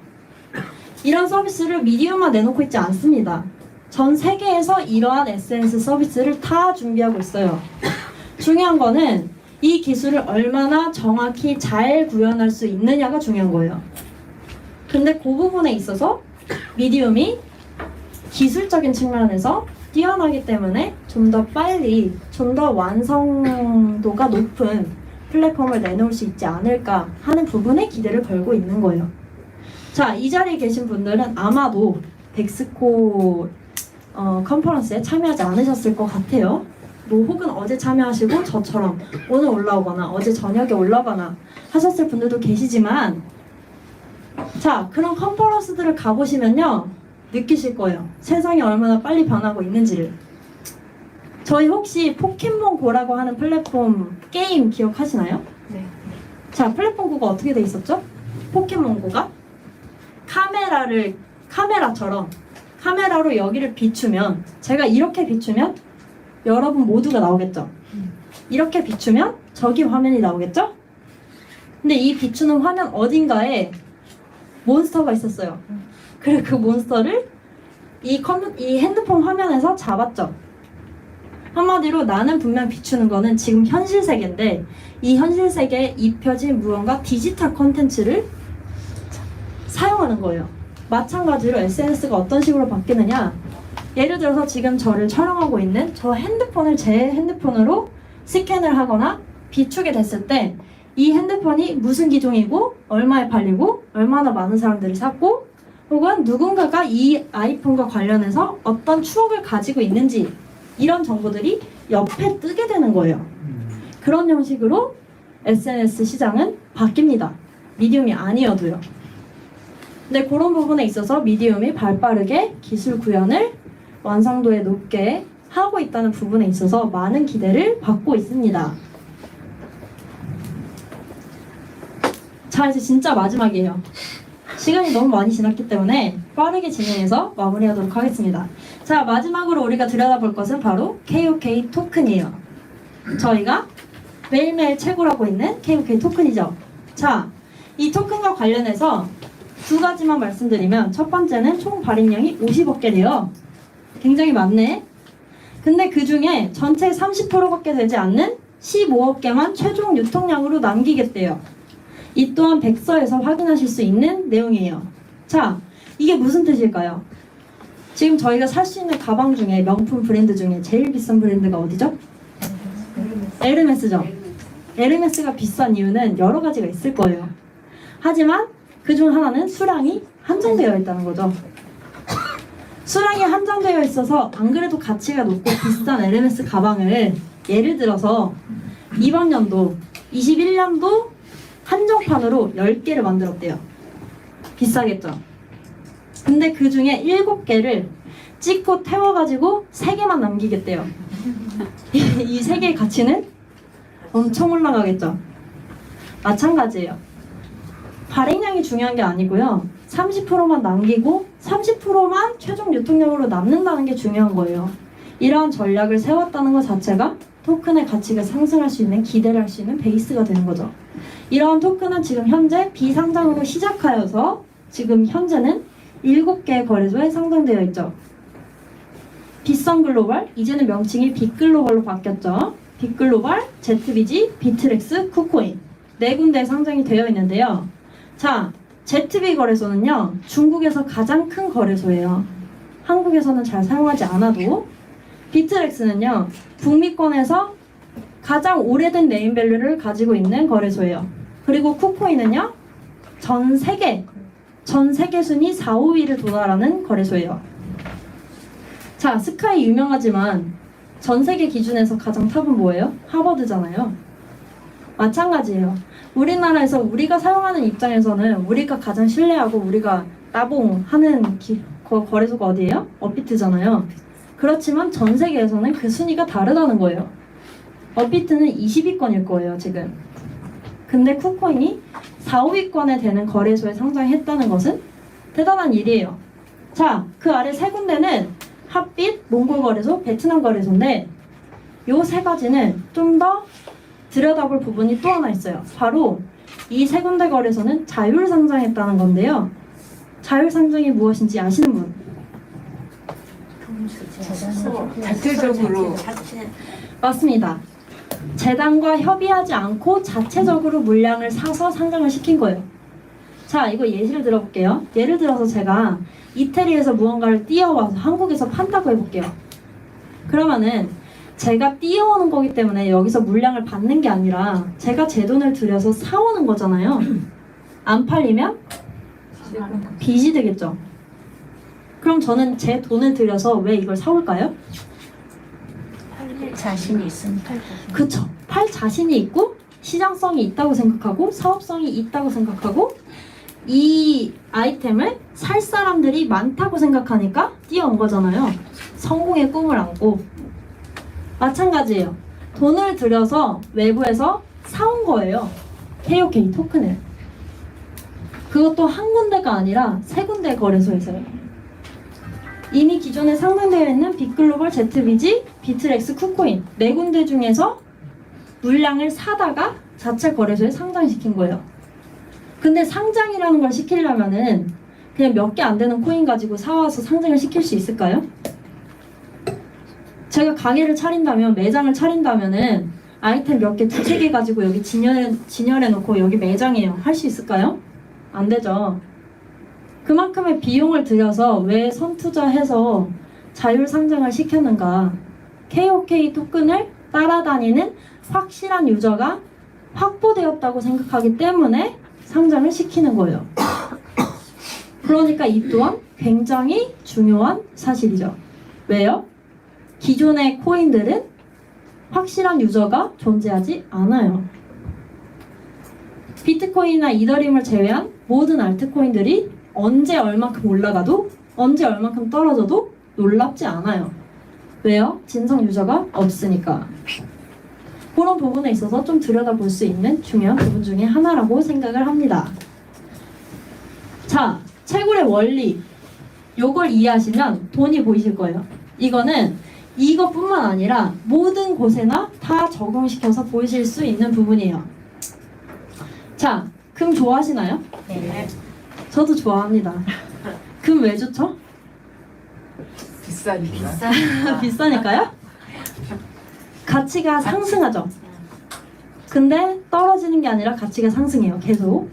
이런 서비스를 미디어만 내놓고 있지 않습니다. 전 세계에서 이러한 SNS 서비스를 다 준비하고 있어요. 중요한 거는 이 기술을 얼마나 정확히 잘 구현할 수 있느냐가 중요한 거예요. 근데 그 부분에 있어서 미디움이 기술적인 측면에서 뛰어나기 때문에 좀 더 빨리, 좀 더 완성도가 높은 플랫폼을 내놓을 수 있지 않을까 하는 부분에 기대를 걸고 있는 거예요. 자, 이 자리에 계신 분들은 아마도 덱스코 컨퍼런스에 참여하지 않으셨을 것 같아요. 뭐 혹은 어제 참여하시고 저처럼 오늘 올라오거나 어제 저녁에 올라가거나 하셨을 분들도 계시지만, 자, 그런 컨퍼런스들을 가보시면요 느끼실 거예요. 세상이 얼마나 빨리 변하고 있는지를. 저희 혹시 포켓몬고라고 하는 플랫폼 게임 기억하시나요? 네. 자, 플랫폼고가 어떻게 돼 있었죠? 포켓몬고가 카메라처럼 카메라로 여기를 비추면, 제가 이렇게 비추면 여러분 모두가 나오겠죠? 이렇게 비추면 저기 화면이 나오겠죠? 근데 이 비추는 화면 어딘가에 몬스터가 있었어요. 그리고 그 몬스터를 이 핸드폰 화면에서 잡았죠. 한마디로 나는 분명 비추는 거는 지금 현실 세계인데 이 현실 세계에 입혀진 무언가 디지털 콘텐츠를 사용하는 거예요. 마찬가지로 SNS가 어떤 식으로 바뀌느냐, 예를 들어서 지금 저를 촬영하고 있는 저 핸드폰을 제 핸드폰으로 스캔을 하거나 비추게 됐을 때 이 핸드폰이 무슨 기종이고 얼마에 팔리고 얼마나 많은 사람들이 샀고 혹은 누군가가 이 아이폰과 관련해서 어떤 추억을 가지고 있는지 이런 정보들이 옆에 뜨게 되는 거예요. 그런 형식으로 SNS 시장은 바뀝니다. 미디움이 아니어도요. 근데 그런 부분에 있어서 미디움이 발빠르게 기술 구현을 완성도에 높게 하고 있다는 부분에 있어서 많은 기대를 받고 있습니다. 자, 이제 진짜 마지막이에요. 시간이 너무 많이 지났기 때문에 빠르게 진행해서 마무리하도록 하겠습니다. 자, 마지막으로 우리가 들여다볼 것은 바로 KOK 토큰이에요. 저희가 매일매일 채굴하고 있는 KOK 토큰이죠. 자, 이 토큰과 관련해서 두 가지만 말씀드리면, 첫 번째는 총 발행량이 50억 개래요. 굉장히 많네. 근데 그 중에 전체 30%밖에 되지 않는 15억 개만 최종 유통량으로 남기겠대요. 이 또한 백서에서 확인하실 수 있는 내용이에요. 자, 이게 무슨 뜻일까요? 지금 저희가 살 수 있는 가방 중에, 명품 브랜드 중에 제일 비싼 브랜드가 어디죠? 에르메스죠. 에르메스가 비싼 이유는 여러 가지가 있을 거예요. 하지만 그중 하나는 수량이 한정되어 있다는 거죠. 수량이 한정되어 있어서 안 그래도 가치가 높고 비싼 에르메스 가방을 예를 들어서 이번 연도 21년도 한정판으로 10개를 만들었대요. 비싸겠죠? 근데 그 중에 7개를 찍고 태워가지고 3개만 남기겠대요. 이 3개의 가치는 엄청 올라가겠죠? 마찬가지예요. 발행량이 중요한 게 아니고요. 30%만 남기고 30%만 최종 유통량으로 남는다는 게 중요한 거예요. 이러한 전략을 세웠다는 것 자체가 토큰의 가치가 상승할 수 있는, 기대를 할 수 있는 베이스가 되는 거죠. 이러한 토큰은 지금 현재 비상장으로 시작하여서 지금 현재는 7개의 거래소에 상장되어 있죠. 빗선글로벌, 이제는 명칭이 빗글로벌로 바뀌었죠. 빗글로벌, ZBG, 비트렉스, 쿠코인 4군데에 상장이 되어 있는데요. 자, ZB 거래소는요, 중국에서 가장 큰 거래소예요. 한국에서는 잘 사용하지 않아도. 비트렉스는요, 북미권에서 가장 오래된 네임밸류를 가지고 있는 거래소예요. 그리고 쿠코인은요, 전 세계 순위 4, 5위를 도달하는 거래소예요. 자, 스카이 유명하지만 전 세계 기준에서 가장 탑은 뭐예요? 하버드잖아요. 마찬가지예요. 우리나라에서 우리가 사용하는 입장에서는 우리가 가장 신뢰하고 우리가 따봉하는 거래소가 어디예요? 업비트잖아요. 그렇지만 전 세계에서는 그 순위가 다르다는 거예요. 업비트는 20위권일 거예요, 지금. 근데 쿠코인이 4, 5위권에 되는 거래소에 상장했다는 것은 대단한 일이에요. 자, 그 아래 세 군데는 핫빛, 몽골 거래소, 베트남 거래소인데 요 세 가지는 좀 더 들여다볼 부분이 또 하나 있어요. 바로 이 세 군데 거래소는 자율 상장했다는 건데요. 자율 상장이 무엇인지 아시는 분? 자체적으로 맞습니다. 재단과 협의하지 않고 자체적으로 물량을 사서 상장을 시킨 거예요. 자, 이거 예시를 들어볼게요. 예를 들어서 제가 이태리에서 무언가를 띄어와서 한국에서 판다고 해볼게요. 그러면은 제가 띄어오는 거기 때문에 여기서 물량을 받는 게 아니라 제가 제 돈을 들여서 사오는 거잖아요. 안 팔리면 빚이 되겠죠. 그럼 저는 제 돈을 들여서 왜 이걸 사올까요? 자신이 있으니까. 그쵸. 팔 자신이 있고 시장성이 있다고 생각하고 사업성이 있다고 생각하고 이 아이템을 살 사람들이 많다고 생각하니까 뛰어온 거잖아요. 성공의 꿈을 안고. 마찬가지예요. 돈을 들여서 외부에서 사온 거예요. KOK 토큰을. 그것도 한 군데가 아니라 세 군데 거래소에서요. 이미 기존에 상장되어 있는 빅글로벌, ZBG, 비트렉스, 쿠코인 네 군데 중에서 물량을 사다가 자체 거래소에 상장시킨 거예요. 근데 상장이라는 걸 시키려면은 그냥 몇 개 안 되는 코인 가지고 사와서 상장을 시킬 수 있을까요? 제가 가게를 차린다면, 매장을 차린다면은 아이템 몇 개, 두세 개 가지고 여기 진열해 놓고 여기 매장이에요. 할 수 있을까요? 안 되죠. 그만큼의 비용을 들여서 왜 선투자해서 자율 상장을 시켰는가? KOK 토큰을 따라다니는 확실한 유저가 확보되었다고 생각하기 때문에 상장을 시키는 거예요. 그러니까 이 또한 굉장히 중요한 사실이죠. 왜요? 기존의 코인들은 확실한 유저가 존재하지 않아요. 비트코인이나 이더리움을 제외한 모든 알트코인들이 언제 얼만큼 올라가도 언제 얼만큼 떨어져도 놀랍지 않아요. 왜요? 진성 유저가 없으니까. 그런 부분에 있어서 좀 들여다볼 수 있는 중요한 부분 중에 하나라고 생각을 합니다. 자, 채굴의 원리. 요걸 이해하시면 돈이 보이실 거예요. 이거는 이것뿐만 아니라 모든 곳에나 다 적용시켜서 보이실 수 있는 부분이에요. 자, 금 좋아하시나요? 네. 저도 좋아합니다. 금 왜 좋죠? 비싸니까. 비싸니까요? 가치가 상승하죠. 근데 떨어지는 게 아니라 가치가 상승해요. 계속.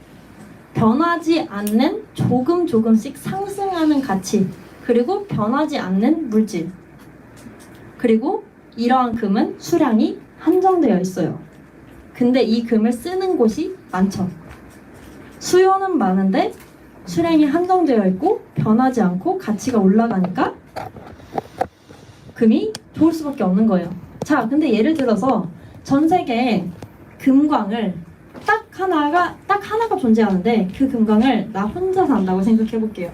변하지 않는 조금씩 상승하는 가치, 그리고 변하지 않는 물질. 그리고 이러한 금은 수량이 한정되어 있어요. 근데 이 금을 쓰는 곳이 많죠. 수요는 많은데 수량이 한정되어 있고 변하지 않고 가치가 올라가니까 금이 좋을 수밖에 없는 거예요. 자, 근데 예를 들어서 전 세계에 금광을 딱 하나가 존재하는데 그 금광을 나 혼자 산다고 생각해 볼게요.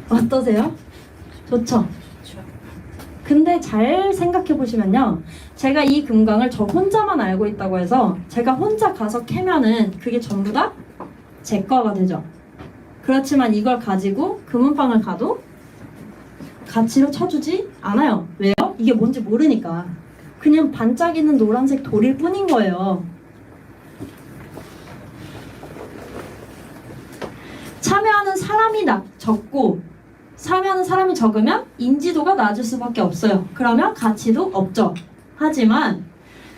어떠세요? 좋죠? 근데 잘 생각해 보시면요, 제가 이 금광을 저 혼자만 알고 있다고 해서 제가 혼자 가서 캐면은 그게 전부 다 제 거가 되죠. 그렇지만 이걸 가지고 금은방을 가도 가치로 쳐주지 않아요. 왜요? 이게 뭔지 모르니까. 그냥 반짝이는 노란색 돌일 뿐인 거예요. 참여하는 사람이 적고 참여하는 사람이 적으면 인지도가 낮을 수밖에 없어요. 그러면 가치도 없죠. 하지만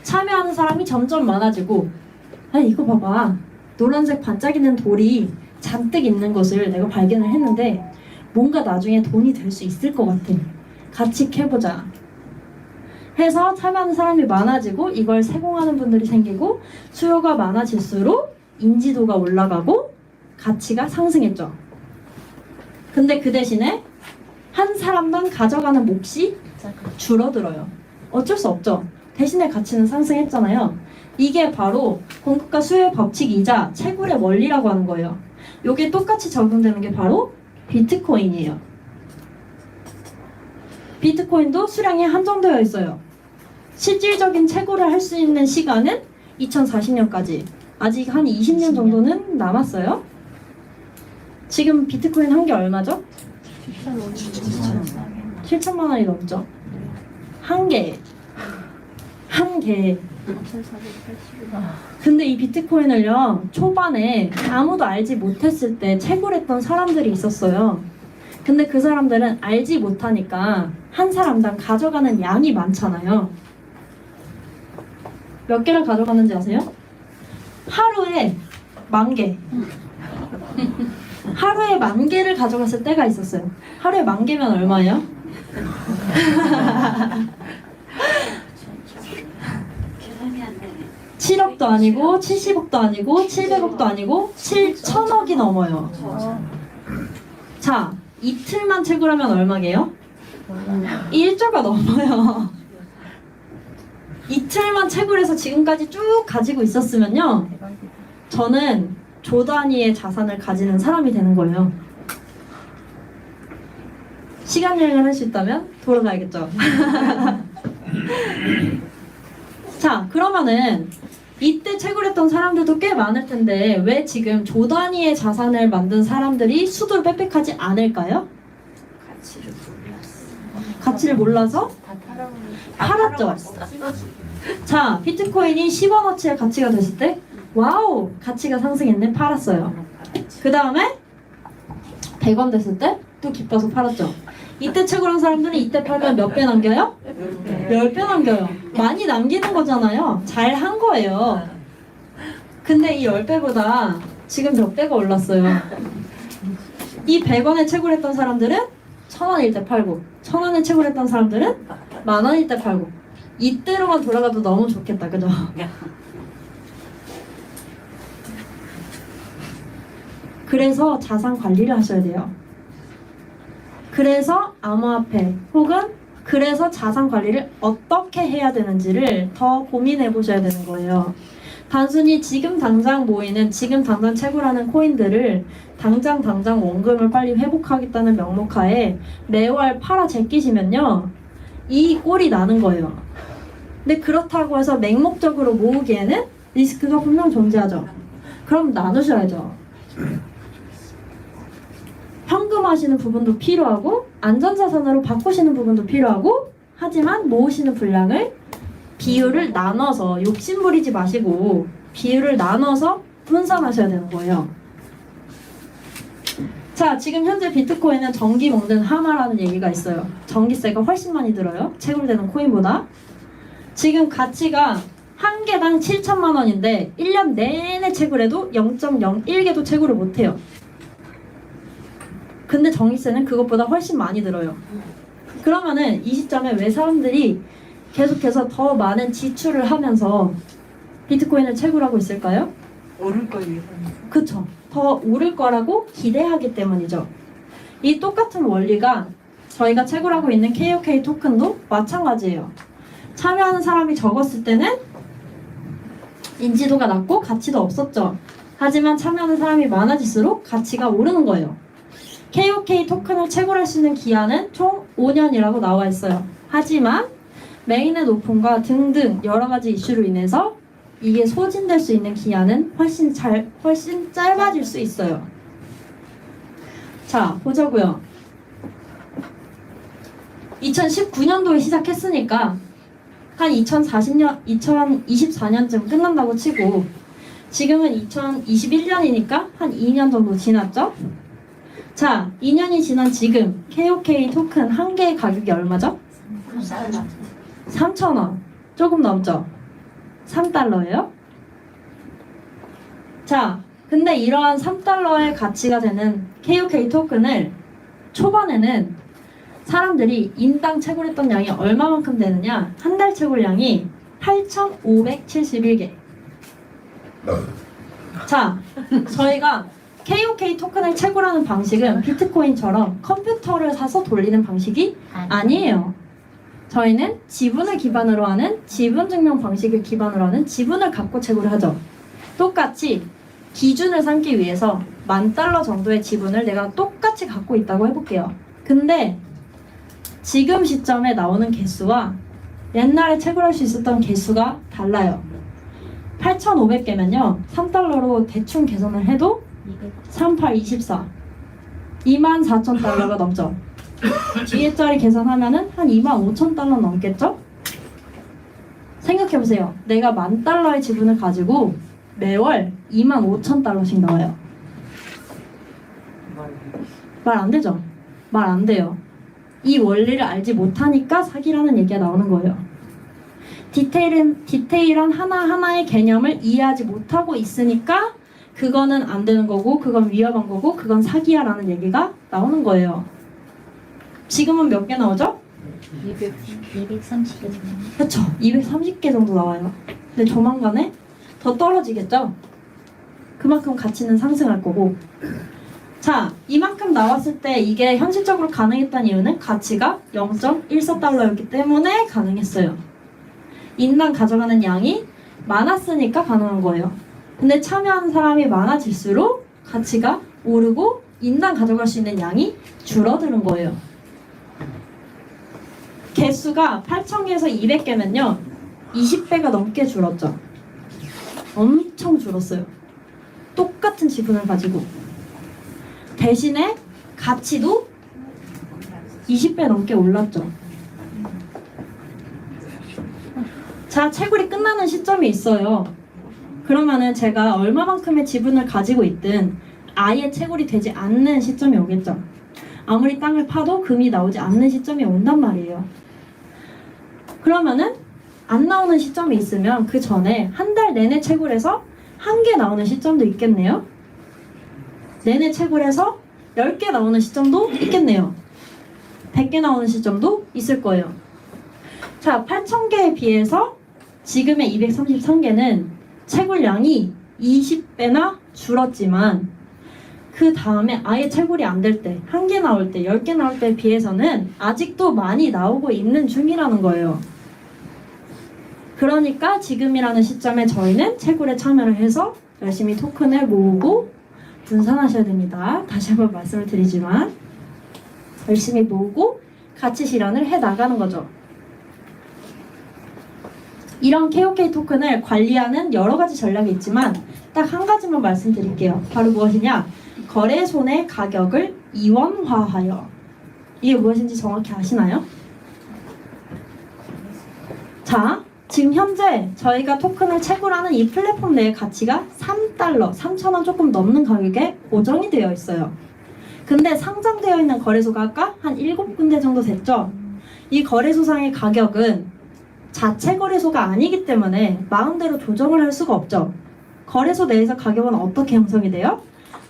참여하는 사람이 점점 많아지고, 아, 이거 봐봐, 노란색 반짝이는 돌이 잔뜩 있는 것을 내가 발견을 했는데 뭔가 나중에 돈이 될 수 있을 것 같아. 같이 캐보자. 해서 참여하는 사람이 많아지고 이걸 세공하는 분들이 생기고 수요가 많아질수록 인지도가 올라가고 가치가 상승했죠. 근데 그 대신에 한 사람당 가져가는 몫이 줄어들어요. 어쩔 수 없죠. 대신에 가치는 상승했잖아요. 이게 바로 공급과 수요의 법칙이자 채굴의 원리라고 하는 거예요. 이게 똑같이 적용되는 게 바로 비트코인이에요. 비트코인도 수량이 한정되어 있어요. 실질적인 채굴을 할 수 있는 시간은 2040년까지. 아직 한 20년 정도는 남았어요. 지금 비트코인 한 개 얼마죠? 7천만 원이 넘죠. 한 개. 한 개. 근데 이 비트코인을요, 초반에 아무도 알지 못했을 때 채굴했던 사람들이 있었어요. 근데 그 사람들은 알지 못하니까 한 사람당 가져가는 양이 많잖아요. 몇 개를 가져가는지 아세요? 하루에 10,000개. 하루에 10,000개를 가져갔을 때가 있었어요. 하루에 10,000개면 얼마예요? 계산이 안 되네. 7억도 아니고 70억도 아니고 700억도 아니고 7천억이 넘어요. 자, 이틀만 채굴하면 얼마게요? 1조가 넘어요. 이틀만 채굴해서 지금까지 쭉 가지고 있었으면요, 저는 조 단위의 자산을 가지는 사람이 되는 거예요. 시간 여행을 할 수 있다면 돌아가야겠죠. 자, 그러면은 이때 채굴했던 사람들도 꽤 많을 텐데 왜 지금 조 단위의 자산을 만든 사람들이 수두를 빽빽하지 않을까요? 가치를 몰랐어. 가치를 몰라서 팔았죠. 자, 비트코인이 10원어치의 가치가 됐을 때 와우! 가치가 상승했네. 팔았어요. 그 다음에 100원 됐을 때 또 기뻐서 팔았죠. 이때 채굴한 사람들은 이때 팔면 몇 배 남겨요? 10배 남겨요. 많이 남기는 거잖아요. 잘 한 거예요. 근데 이 10배보다 지금 몇 배가 올랐어요. 이 100원에 채굴했던 사람들은 1,000원일 때 팔고 1,000원에 채굴했던 사람들은 10,000원일 때 팔고 이때로만 돌아가도 너무 좋겠다. 그죠? 그래서 자산 관리를 하셔야 돼요. 그래서 암호화폐 혹은 그래서 자산 관리를 어떻게 해야 되는지를 더 고민해 보셔야 되는 거예요. 단순히 지금 당장 모이는 지금 당장 채굴하는 코인들을 당장 원금을 빨리 회복하겠다는 명목하에 매월 팔아 제끼시면요, 이 꼴이 나는 거예요. 근데 그렇다고 해서 맹목적으로 모으기에는 리스크가 분명 존재하죠. 그럼 나누셔야죠. 현금화하시는 부분도 필요하고 안전자산으로 바꾸시는 부분도 필요하고, 하지만 모으시는 분량을 비율을 나눠서 욕심부리지 마시고 비율을 나눠서 분산하셔야 되는 거예요. 자, 지금 현재 비트코인은 전기 먹는 하마라는 얘기가 있어요. 전기세가 훨씬 많이 들어요. 채굴되는 코인보다. 지금 가치가 한 개당 7천만 원인데 1년 내내 채굴해도 0.01개도 채굴을 못해요. 근데 전기세는 그것보다 훨씬 많이 들어요. 그러면은 이 시점에 왜 사람들이 계속해서 더 많은 지출을 하면서 비트코인을 채굴하고 있을까요? 오를 거예요. 그쵸. 더 오를 거라고 기대하기 때문이죠. 이 똑같은 원리가 저희가 채굴하고 있는 KOK 토큰도 마찬가지예요. 참여하는 사람이 적었을 때는 인지도가 낮고 가치도 없었죠. 하지만 참여하는 사람이 많아질수록 가치가 오르는 거예요. KOK 토큰을 채굴할 수 있는 기한은 총 5년이라고 나와 있어요. 하지만 메인넷 오픈과 등등 여러 가지 이슈로 인해서 이게 소진될 수 있는 기한은 훨씬 짧아질 수 있어요. 자, 보자고요. 2019년도에 시작했으니까 한 2024년쯤 끝난다고 치고 지금은 2021년이니까 한 2년 정도 지났죠? 자, 2년이 지난 지금 KOK 토큰 한 개의 가격이 얼마죠? 3,000원. 조금 넘죠? 3달러예요? 자, 근데 이러한 3달러의 가치가 되는 KOK 토큰을 초반에는 사람들이 인당 채굴했던 양이 얼마만큼 되느냐? 한 달 채굴량이 8,571개. 자, 저희가 KOK 토큰을 채굴하는 방식은 비트코인처럼 컴퓨터를 사서 돌리는 방식이 아니에요. 저희는 지분을 기반으로 하는 지분 증명 방식을 기반으로 하는 지분을 갖고 채굴을 하죠. 똑같이 기준을 삼기 위해서 $10,000 정도의 지분을 내가 똑같이 갖고 있다고 해볼게요. 근데 지금 시점에 나오는 개수와 옛날에 채굴할 수 있었던 개수가 달라요. 8,500개면요 3달러로 대충 계산을 해도 3824 24,000달러가 넘죠. 위에짜리 계산하면은 한 25,000달러 넘겠죠? 생각해보세요. 내가 $10,000의 지분을 가지고 매월 25,000달러씩 나와요. 말 안 되죠? 말 안 돼요. 이 원리를 알지 못하니까 사기라는 얘기가 나오는 거예요. 디테일한 하나하나의 개념을 이해하지 못하고 있으니까 그거는 안 되는 거고 그건 위험한 거고 그건 사기야 라는 얘기가 나오는 거예요. 지금은 몇 개 나오죠? 230개 정도. 그렇죠. 230개 정도 나와요. 근데 조만간에 더 떨어지겠죠? 그만큼 가치는 상승할 거고. 자, 이만큼 나왔을 때 이게 현실적으로 가능했던 이유는 가치가 0.14달러였기 때문에 가능했어요. 인당 가져가는 양이 많았으니까 가능한 거예요. 근데 참여하는 사람이 많아질수록 가치가 오르고 인당 가져갈 수 있는 양이 줄어드는 거예요. 개수가 8,000개에서 200개면요 20배가 넘게 줄었죠. 엄청 줄었어요. 똑같은 지분을 가지고. 대신에 가치도 20배 넘게 올랐죠. 자, 채굴이 끝나는 시점이 있어요. 그러면은 제가 얼마만큼의 지분을 가지고 있든 아예 채굴이 되지 않는 시점이 오겠죠. 아무리 땅을 파도 금이 나오지 않는 시점이 온단 말이에요. 그러면은 안 나오는 시점이 있으면 그 전에 한 달 내내 채굴해서 1개 나오는 시점도 있겠네요. 내내 채굴해서 10개 나오는 시점도 있겠네요. 100개 나오는 시점도 있을 거예요. 자, 8,000개에 비해서 지금의 233개는 채굴량이 20배나 줄었지만 그 다음에 아예 채굴이 안 될 때, 1개 나올 때, 10개 나올 때에 비해서는 아직도 많이 나오고 있는 중이라는 거예요. 그러니까 지금이라는 시점에 저희는 채굴에 참여를 해서 열심히 토큰을 모으고 분산하셔야 됩니다. 다시 한번 말씀을 드리지만 열심히 모으고 가치 실현을 해 나가는 거죠. 이런 KOK 토큰을 관리하는 여러 가지 전략이 있지만 딱 한 가지만 말씀드릴게요. 바로 무엇이냐? 거래소 내 가격을 이원화하여. 이게 무엇인지 정확히 아시나요? 자, 지금 현재 저희가 토큰을 채굴하는 이 플랫폼 내의 가치가 3달러, 3,000원 조금 넘는 가격에 고정이 되어 있어요. 근데 상장되어 있는 거래소가 아까 한 7군데 정도 됐죠? 이 거래소상의 가격은 자체 거래소가 아니기 때문에 마음대로 조정을 할 수가 없죠. 거래소 내에서 가격은 어떻게 형성이 돼요?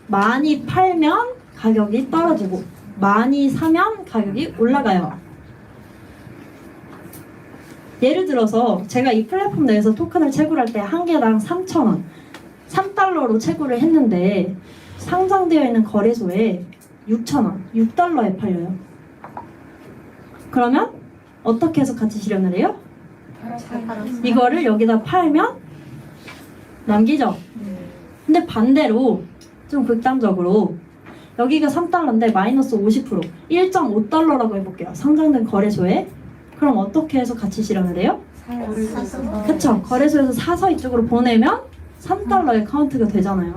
많이 팔면 가격이 떨어지고 많이 사면 가격이 올라가요. 예를 들어서 제가 이 플랫폼 내에서 토큰을 채굴할 때 한 개당 3,000원, 3달러로 채굴을 했는데 상장되어 있는 거래소에 6,000원, 6달러에 팔려요. 그러면 어떻게 해서 가치 실현을 해요? 이거를 여기다 팔면 남기죠. 근데 반대로 좀 극단적으로 여기가 3달러인데 마이너스 50%, 1.5달러라고 해볼게요. 상장된 거래소에. 그럼 어떻게 해서 가치 실현을 해요? 그쵸. 거래소에서 사서 이쪽으로 보내면 3달러의 카운트가 되잖아요.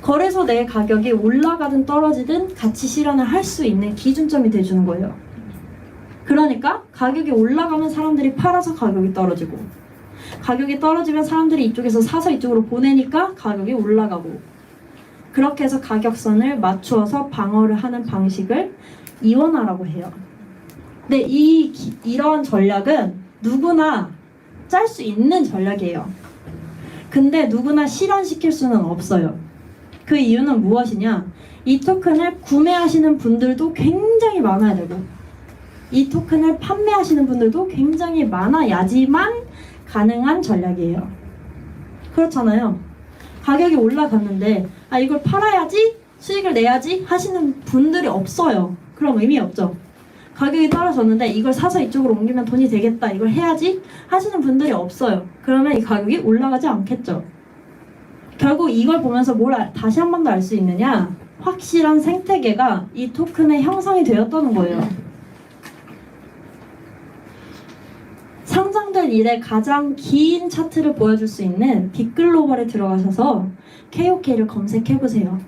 거래소 내 가격이 올라가든 떨어지든 가치 실현을 할 수 있는 기준점이 돼주는 거예요. 그러니까 가격이 올라가면 사람들이 팔아서 가격이 떨어지고 가격이 떨어지면 사람들이 이쪽에서 사서 이쪽으로 보내니까 가격이 올라가고 그렇게 해서 가격선을 맞추어서 방어를 하는 방식을 이원화라고 해요. 근데 이러한 전략은 누구나 짤 수 있는 전략이에요. 근데 누구나 실현시킬 수는 없어요. 그 이유는 무엇이냐? 이 토큰을 구매하시는 분들도 굉장히 많아야 되고 이 토큰을 판매하시는 분들도 굉장히 많아야지만 가능한 전략이에요. 그렇잖아요. 가격이 올라갔는데 아 이걸 팔아야지 수익을 내야지 하시는 분들이 없어요. 그럼 의미 없죠. 가격이 떨어졌는데 이걸 사서 이쪽으로 옮기면 돈이 되겠다 이걸 해야지 하시는 분들이 없어요. 그러면 이 가격이 올라가지 않겠죠. 결국 이걸 보면서 다시 한 번 더 알 수 있느냐, 확실한 생태계가 이 토큰에 형성이 되었다는 거예요. 상장된 이래 가장 긴 차트를 보여줄 수 있는 빅글로벌에 들어가셔서 KOK를 검색해보세요.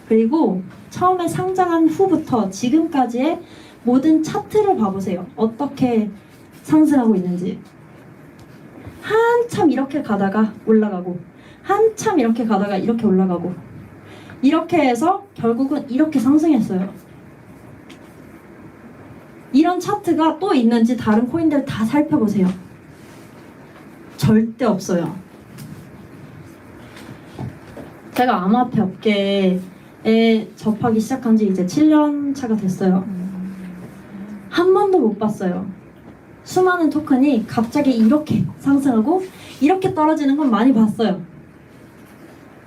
그리고 처음에 상장한 후부터 지금까지의 모든 차트를 봐보세요. 어떻게 상승하고 있는지. 한참 이렇게 가다가 올라가고 한참 이렇게 가다가 이렇게 올라가고 이렇게 해서 결국은 이렇게 상승했어요. 이런 차트가 또 있는지 다른 코인들 다 살펴보세요. 절대 없어요. 제가 암호화폐 업계에 접하기 시작한 지 이제 7년 차가 됐어요. 한 번도 못 봤어요. 수많은 토큰이 갑자기 이렇게 상승하고 이렇게 떨어지는 건 많이 봤어요.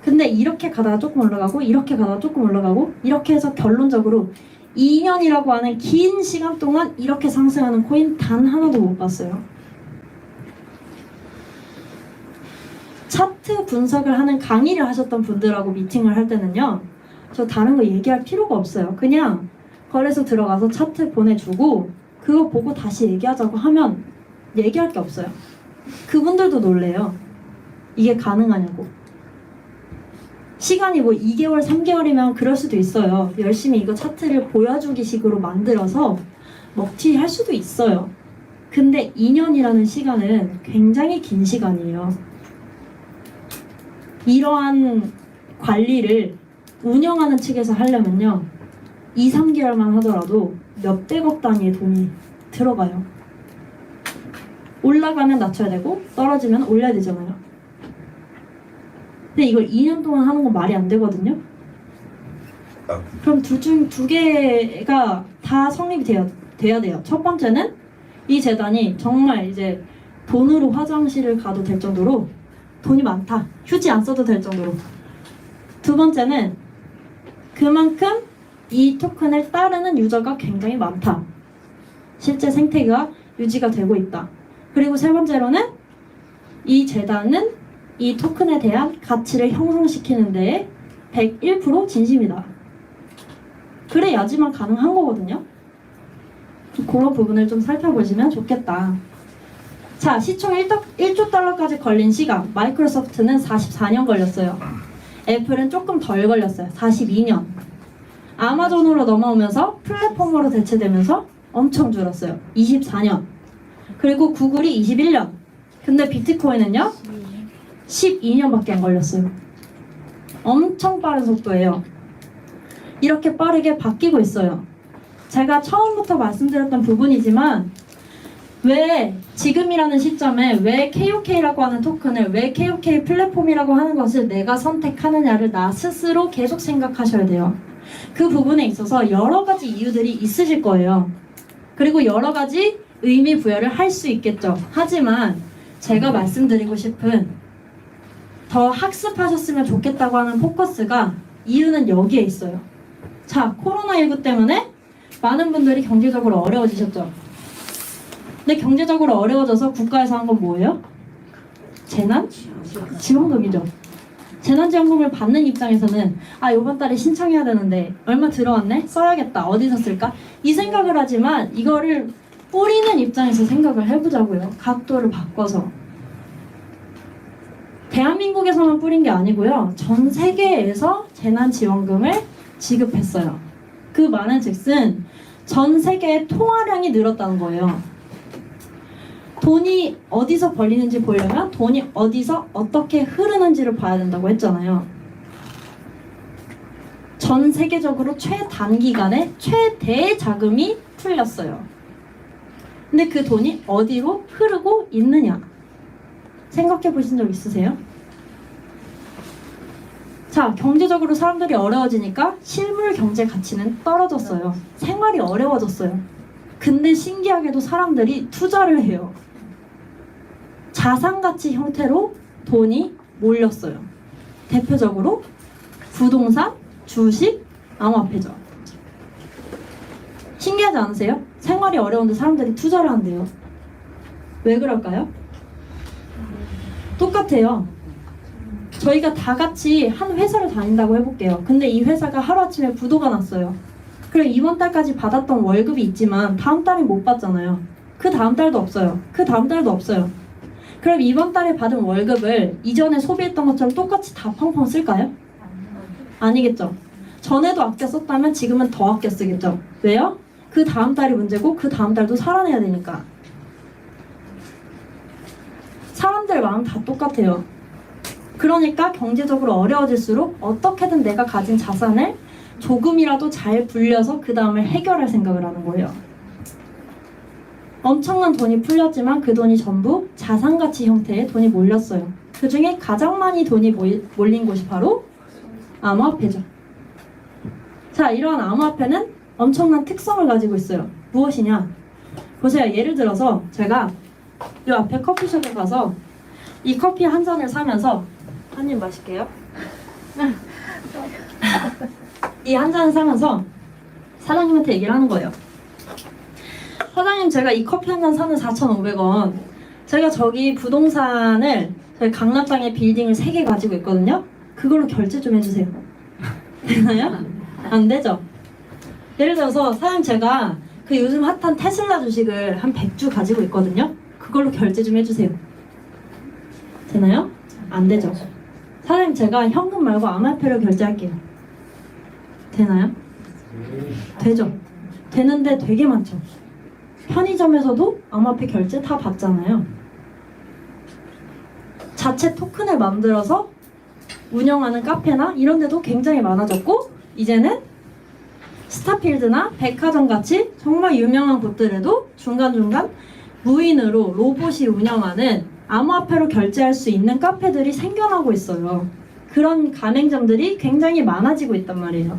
근데 이렇게 가다가 조금 올라가고 이렇게 가다가 조금 올라가고 이렇게 해서 결론적으로 2년이라고 하는 긴 시간 동안 이렇게 상승하는 코인 단 하나도 못 봤어요. 차트 분석을 하는 강의를 하셨던 분들하고 미팅을 할 때는요, 저 다른 거 얘기할 필요가 없어요. 그냥 거래소 들어가서 차트 보내주고 그거 보고 다시 얘기하자고 하면 얘기할 게 없어요. 그분들도 놀래요. 이게 가능하냐고. 시간이 뭐 2개월, 3개월이면 그럴 수도 있어요. 열심히 이거 차트를 보여주기 식으로 만들어서 먹튀 할 수도 있어요. 근데 2년이라는 시간은 굉장히 긴 시간이에요. 이러한 관리를 운영하는 측에서 하려면요, 2, 3개월만 하더라도 몇백억 단위의 돈이 들어가요. 올라가면 낮춰야 되고 떨어지면 올려야 되잖아요. 근데 이걸 2년 동안 하는 건 말이 안 되거든요. 그럼 둘 중 2개가 다 성립이 돼야 돼요. 첫 번째는 이 재단이 정말 이제 돈으로 화장실을 가도 될 정도로 돈이 많다. 휴지 안 써도 될 정도로. 두 번째는 그만큼 이 토큰을 따르는 유저가 굉장히 많다. 실제 생태계가 유지가 되고 있다. 그리고 세 번째로는 이 재단은 이 토큰에 대한 가치를 형성시키는 데에 101% 진심이다. 그래야지만 가능한 거거든요. 그런 부분을 좀 살펴보시면 좋겠다. 자, 시총 1조 달러까지 걸린 시간, 마이크로소프트는 44년 걸렸어요. 애플은 조금 덜 걸렸어요. 42년. 아마존으로 넘어오면서 플랫폼으로 대체되면서 엄청 줄었어요. 24년. 그리고 구글이 21년. 근데 비트코인은요? 12년밖에 안 걸렸어요. 엄청 빠른 속도예요. 이렇게 빠르게 바뀌고 있어요. 제가 처음부터 말씀드렸던 부분이지만 왜 지금이라는 시점에 왜 KOK라고 하는 토큰을, 왜 KOK 플랫폼이라고 하는 것을 내가 선택하느냐를 나 스스로 계속 생각하셔야 돼요. 그 부분에 있어서 여러 가지 이유들이 있으실 거예요. 그리고 여러 가지 의미 부여를 할 수 있겠죠. 하지만 제가 말씀드리고 싶은 더 학습하셨으면 좋겠다고 하는 포커스가 이유는 여기에 있어요. 자, 코로나19 때문에 많은 분들이 경제적으로 어려워지셨죠. 근데 경제적으로 어려워져서 국가에서 한 건 뭐예요? 재난지원금이죠. 재난지원금을 받는 입장에서는 아, 이번 달에 신청해야 되는데 얼마 들어왔네? 써야겠다. 어디서 쓸까? 이 생각을 하지만 이거를 뿌리는 입장에서 생각을 해보자고요. 각도를 바꿔서. 대한민국에서만 뿌린 게 아니고요. 전 세계에서 재난지원금을 지급했어요. 그 말은 즉슨 전 세계의 통화량이 늘었다는 거예요. 돈이 어디서 벌리는지 보려면 돈이 어디서 어떻게 흐르는지를 봐야 된다고 했잖아요. 전 세계적으로 최단기간에 최대 자금이 풀렸어요. 근데 그 돈이 어디로 흐르고 있느냐? 생각해 보신 적 있으세요? 자, 경제적으로 사람들이 어려워지니까 실물 경제 가치는 떨어졌어요. 생활이 어려워졌어요. 근데 신기하게도 사람들이 투자를 해요. 자산 가치 형태로 돈이 몰렸어요. 대표적으로 부동산, 주식, 암호화폐죠. 신기하지 않으세요? 생활이 어려운데 사람들이 투자를 한대요. 왜 그럴까요? 똑같아요. 저희가 다 같이 한 회사를 다닌다고 해볼게요. 근데 이 회사가 하루아침에 부도가 났어요. 그럼 이번 달까지 받았던 월급이 있지만 다음 달엔 못 받잖아요. 그 다음 달도 없어요. 그 다음 달도 없어요. 그럼 이번 달에 받은 월급을 이전에 소비했던 것처럼 똑같이 다 펑펑 쓸까요? 아니겠죠. 전에도 아껴 썼다면 지금은 더 아껴 쓰겠죠. 왜요? 그 다음 달이 문제고 그 다음 달도 살아내야 되니까. 사람들 마음 다 똑같아요. 그러니까 경제적으로 어려워질수록 어떻게든 내가 가진 자산을 조금이라도 잘 불려서 그 다음을 해결할 생각을 하는 거예요. 엄청난 돈이 풀렸지만 그 돈이 전부 자산가치 형태의 돈이 몰렸어요. 그 중에 가장 많이 돈이 몰린 곳이 바로 암호화폐죠. 자, 이러한 암호화폐는 엄청난 특성을 가지고 있어요. 무엇이냐? 보세요. 예를 들어서 제가 이 앞에 커피숍에 가서 이 커피 한 잔을 사면서 한 입 마실게요. 이 한 잔을 사면서 사장님한테 얘기를 하는 거예요. 사장님, 제가 이 커피 한 잔 사는 4,500원. 제가 저기 부동산을 저희 강남장에 빌딩을 3개 가지고 있거든요. 그걸로 결제 좀 해주세요. 되나요? 안 되죠? 예를 들어서 사장님, 제가 그 요즘 핫한 테슬라 주식을 한 100주 가지고 있거든요. 그걸로 결제 좀 해주세요. 되나요? 안 되죠? 사장님, 제가 현금 말고 암호화폐로 결제할게요. 되나요? 되죠? 되는데 되게 많죠? 편의점에서도 암호화폐 결제 다 받잖아요. 자체 토큰을 만들어서 운영하는 카페나 이런 데도 굉장히 많아졌고, 이제는 스타필드나 백화점 같이 정말 유명한 곳들에도 중간중간 무인으로 로봇이 운영하는 암호화폐로 결제할 수 있는 카페들이 생겨나고 있어요. 그런 가맹점들이 굉장히 많아지고 있단 말이에요.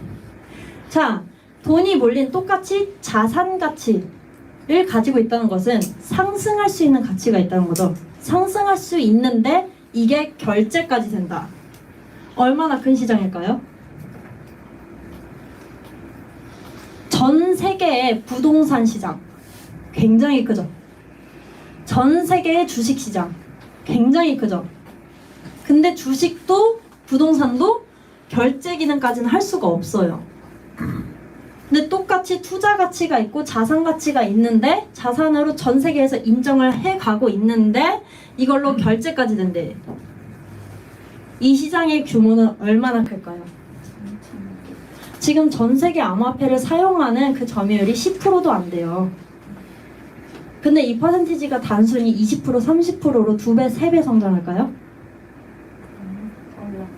자, 돈이 몰린 똑같이 자산 가치를 가지고 있다는 것은 상승할 수 있는 가치가 있다는 거죠. 상승할 수 있는데 이게 결제까지 된다. 얼마나 큰 시장일까요? 전 세계의 부동산 시장 굉장히 크죠. 전 세계의 주식 시장 굉장히 크죠. 근데 주식도 부동산도 결제 기능까지는 할 수가 없어요. 근데 똑같이 투자 가치가 있고 자산 가치가 있는데 자산으로 전 세계에서 인정을 해가고 있는데 이걸로 결제까지 된대. 이 시장의 규모는 얼마나 클까요? 지금 전 세계 암호화폐를 사용하는 그 점유율이 10%도 안 돼요. 근데 이 퍼센티지가 단순히 20%, 30%로 2배, 3배 성장할까요?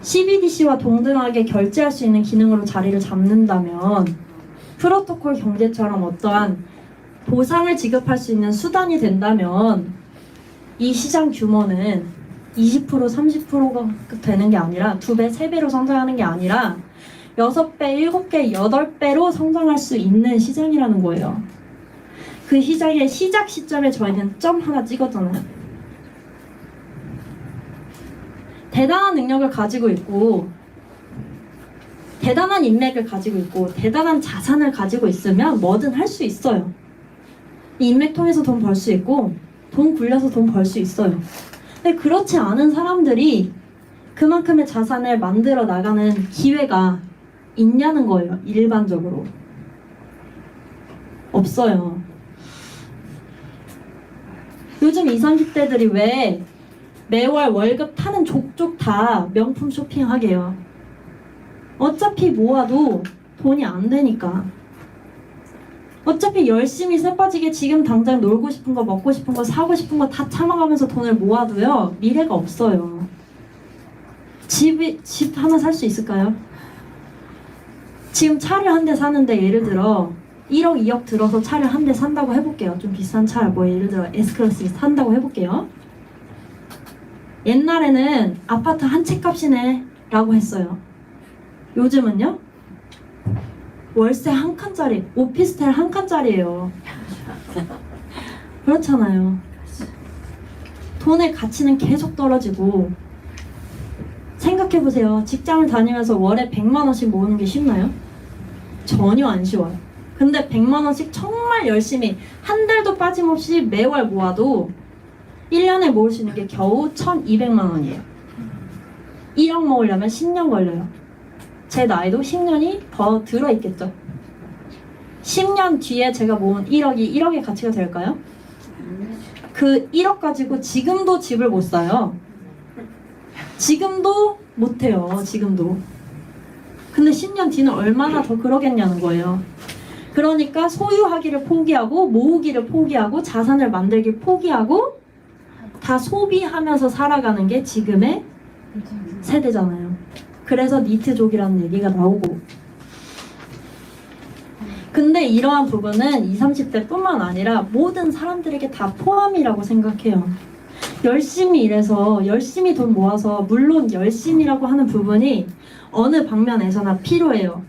CBDC와 동등하게 결제할 수 있는 기능으로 자리를 잡는다면 프로토콜 경제처럼 어떠한 보상을 지급할 수 있는 수단이 된다면 이 시장 규모는 20%, 30%가 되는 게 아니라 2배, 3배로 성장하는 게 아니라 6배, 7배, 8배로 성장할 수 있는 시장이라는 거예요. 그 시장의 시작 시점에 저희는 점 하나 찍었잖아요. 대단한 능력을 가지고 있고 대단한 인맥을 가지고 있고 대단한 자산을 가지고 있으면 뭐든 할 수 있어요. 이 인맥 통해서 돈 벌 수 있고 돈 굴려서 돈 벌 수 있어요. 근데 그렇지 않은 사람들이 그만큼의 자산을 만들어 나가는 기회가 있냐는 거예요. 일반적으로 없어요. 요즘 20, 30대들이 왜 매월 월급 타는 족족 다 명품 쇼핑하게요? 어차피 모아도 돈이 안 되니까. 어차피 열심히 쎄빠지게 지금 당장 놀고 싶은 거, 먹고 싶은 거, 사고 싶은 거 다 참아가면서 돈을 모아도요, 미래가 없어요. 집 하나 살 수 있을까요? 지금 차를 한 대 사는데 예를 들어 1억, 2억 들어서 차를 한 대 산다고 해볼게요. 좀 비싼 차, 뭐 예를 들어 S클래스 산다고 해볼게요. 옛날에는 아파트 한 채 값이네 라고 했어요. 요즘은요? 월세 한 칸짜리, 오피스텔 한 칸짜리예요. 그렇잖아요. 돈의 가치는 계속 떨어지고, 생각해보세요. 직장을 다니면서 월에 100만 원씩 모으는 게 쉽나요? 전혀 안 쉬워요. 근데 100만 원씩 정말 열심히 한 달도 빠짐없이 매월 모아도 1년에 모을 수 있는 게 겨우 1,200만 원이에요. 1억 모으려면 10년 걸려요. 제 나이도 10년이 더 들어있겠죠. 10년 뒤에 제가 모은 1억이 1억의 가치가 될까요? 그 1억 가지고 지금도 집을 못 사요. 지금도 못해요. 지금도. 근데 10년 뒤는 얼마나 더 그러겠냐는 거예요. 그러니까 소유하기를 포기하고 모으기를 포기하고 자산을 만들기 포기하고 다 소비하면서 살아가는 게 지금의 세대잖아요. 그래서 니트족이라는 얘기가 나오고. 근데 이러한 부분은 20, 30대 뿐만 아니라 모든 사람들에게 다 포함이라고 생각해요. 열심히 일해서 열심히 돈 모아서 물론 열심이라고 하는 부분이 어느 방면에서나 필요해요.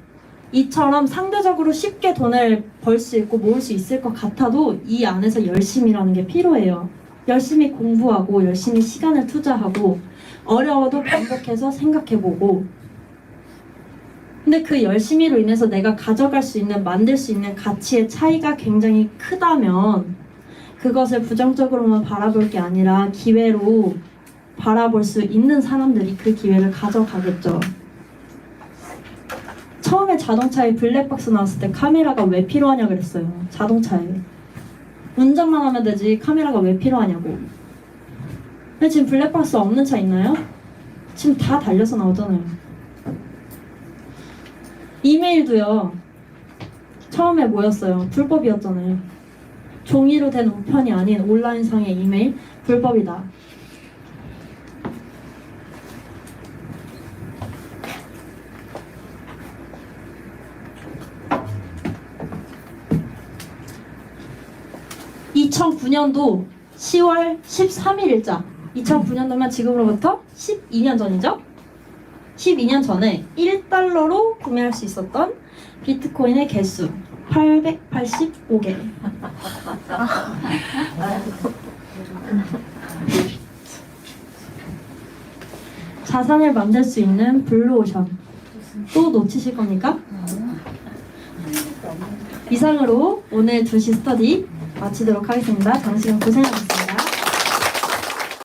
이처럼 상대적으로 쉽게 돈을 벌 수 있고 모을 수 있을 것 같아도 이 안에서 열심이라는 게 필요해요. 열심히 공부하고 열심히 시간을 투자하고 어려워도 반복해서 생각해보고. 근데 그 열심히로 인해서 내가 가져갈 수 있는, 만들 수 있는 가치의 차이가 굉장히 크다면 그것을 부정적으로만 바라볼 게 아니라 기회로 바라볼 수 있는 사람들이 그 기회를 가져가겠죠. 처음에 자동차에 블랙박스 나왔을 때 카메라가 왜 필요하냐 그랬어요. 자동차에. 운전만 하면 되지 카메라가 왜 필요하냐고. 근데 지금 블랙박스 없는 차 있나요? 지금 다 달려서 나오잖아요. 이메일도요. 처음에 뭐였어요? 불법이었잖아요. 종이로 된 우편이 아닌 온라인상의 이메일 불법이다. (2009년도) 10월 13일자 2009년도면 지금으로부터 12년 전이죠? 12년 전에 1달러로 구매할 수 있었던 비트코인의 개수 885개. 자산을 만들 수 있는 블루오션 또 놓치실 겁니까? 이상으로 오늘 2시 스터디 마치도록 하겠습니다. 장시간 고생하셨습니다.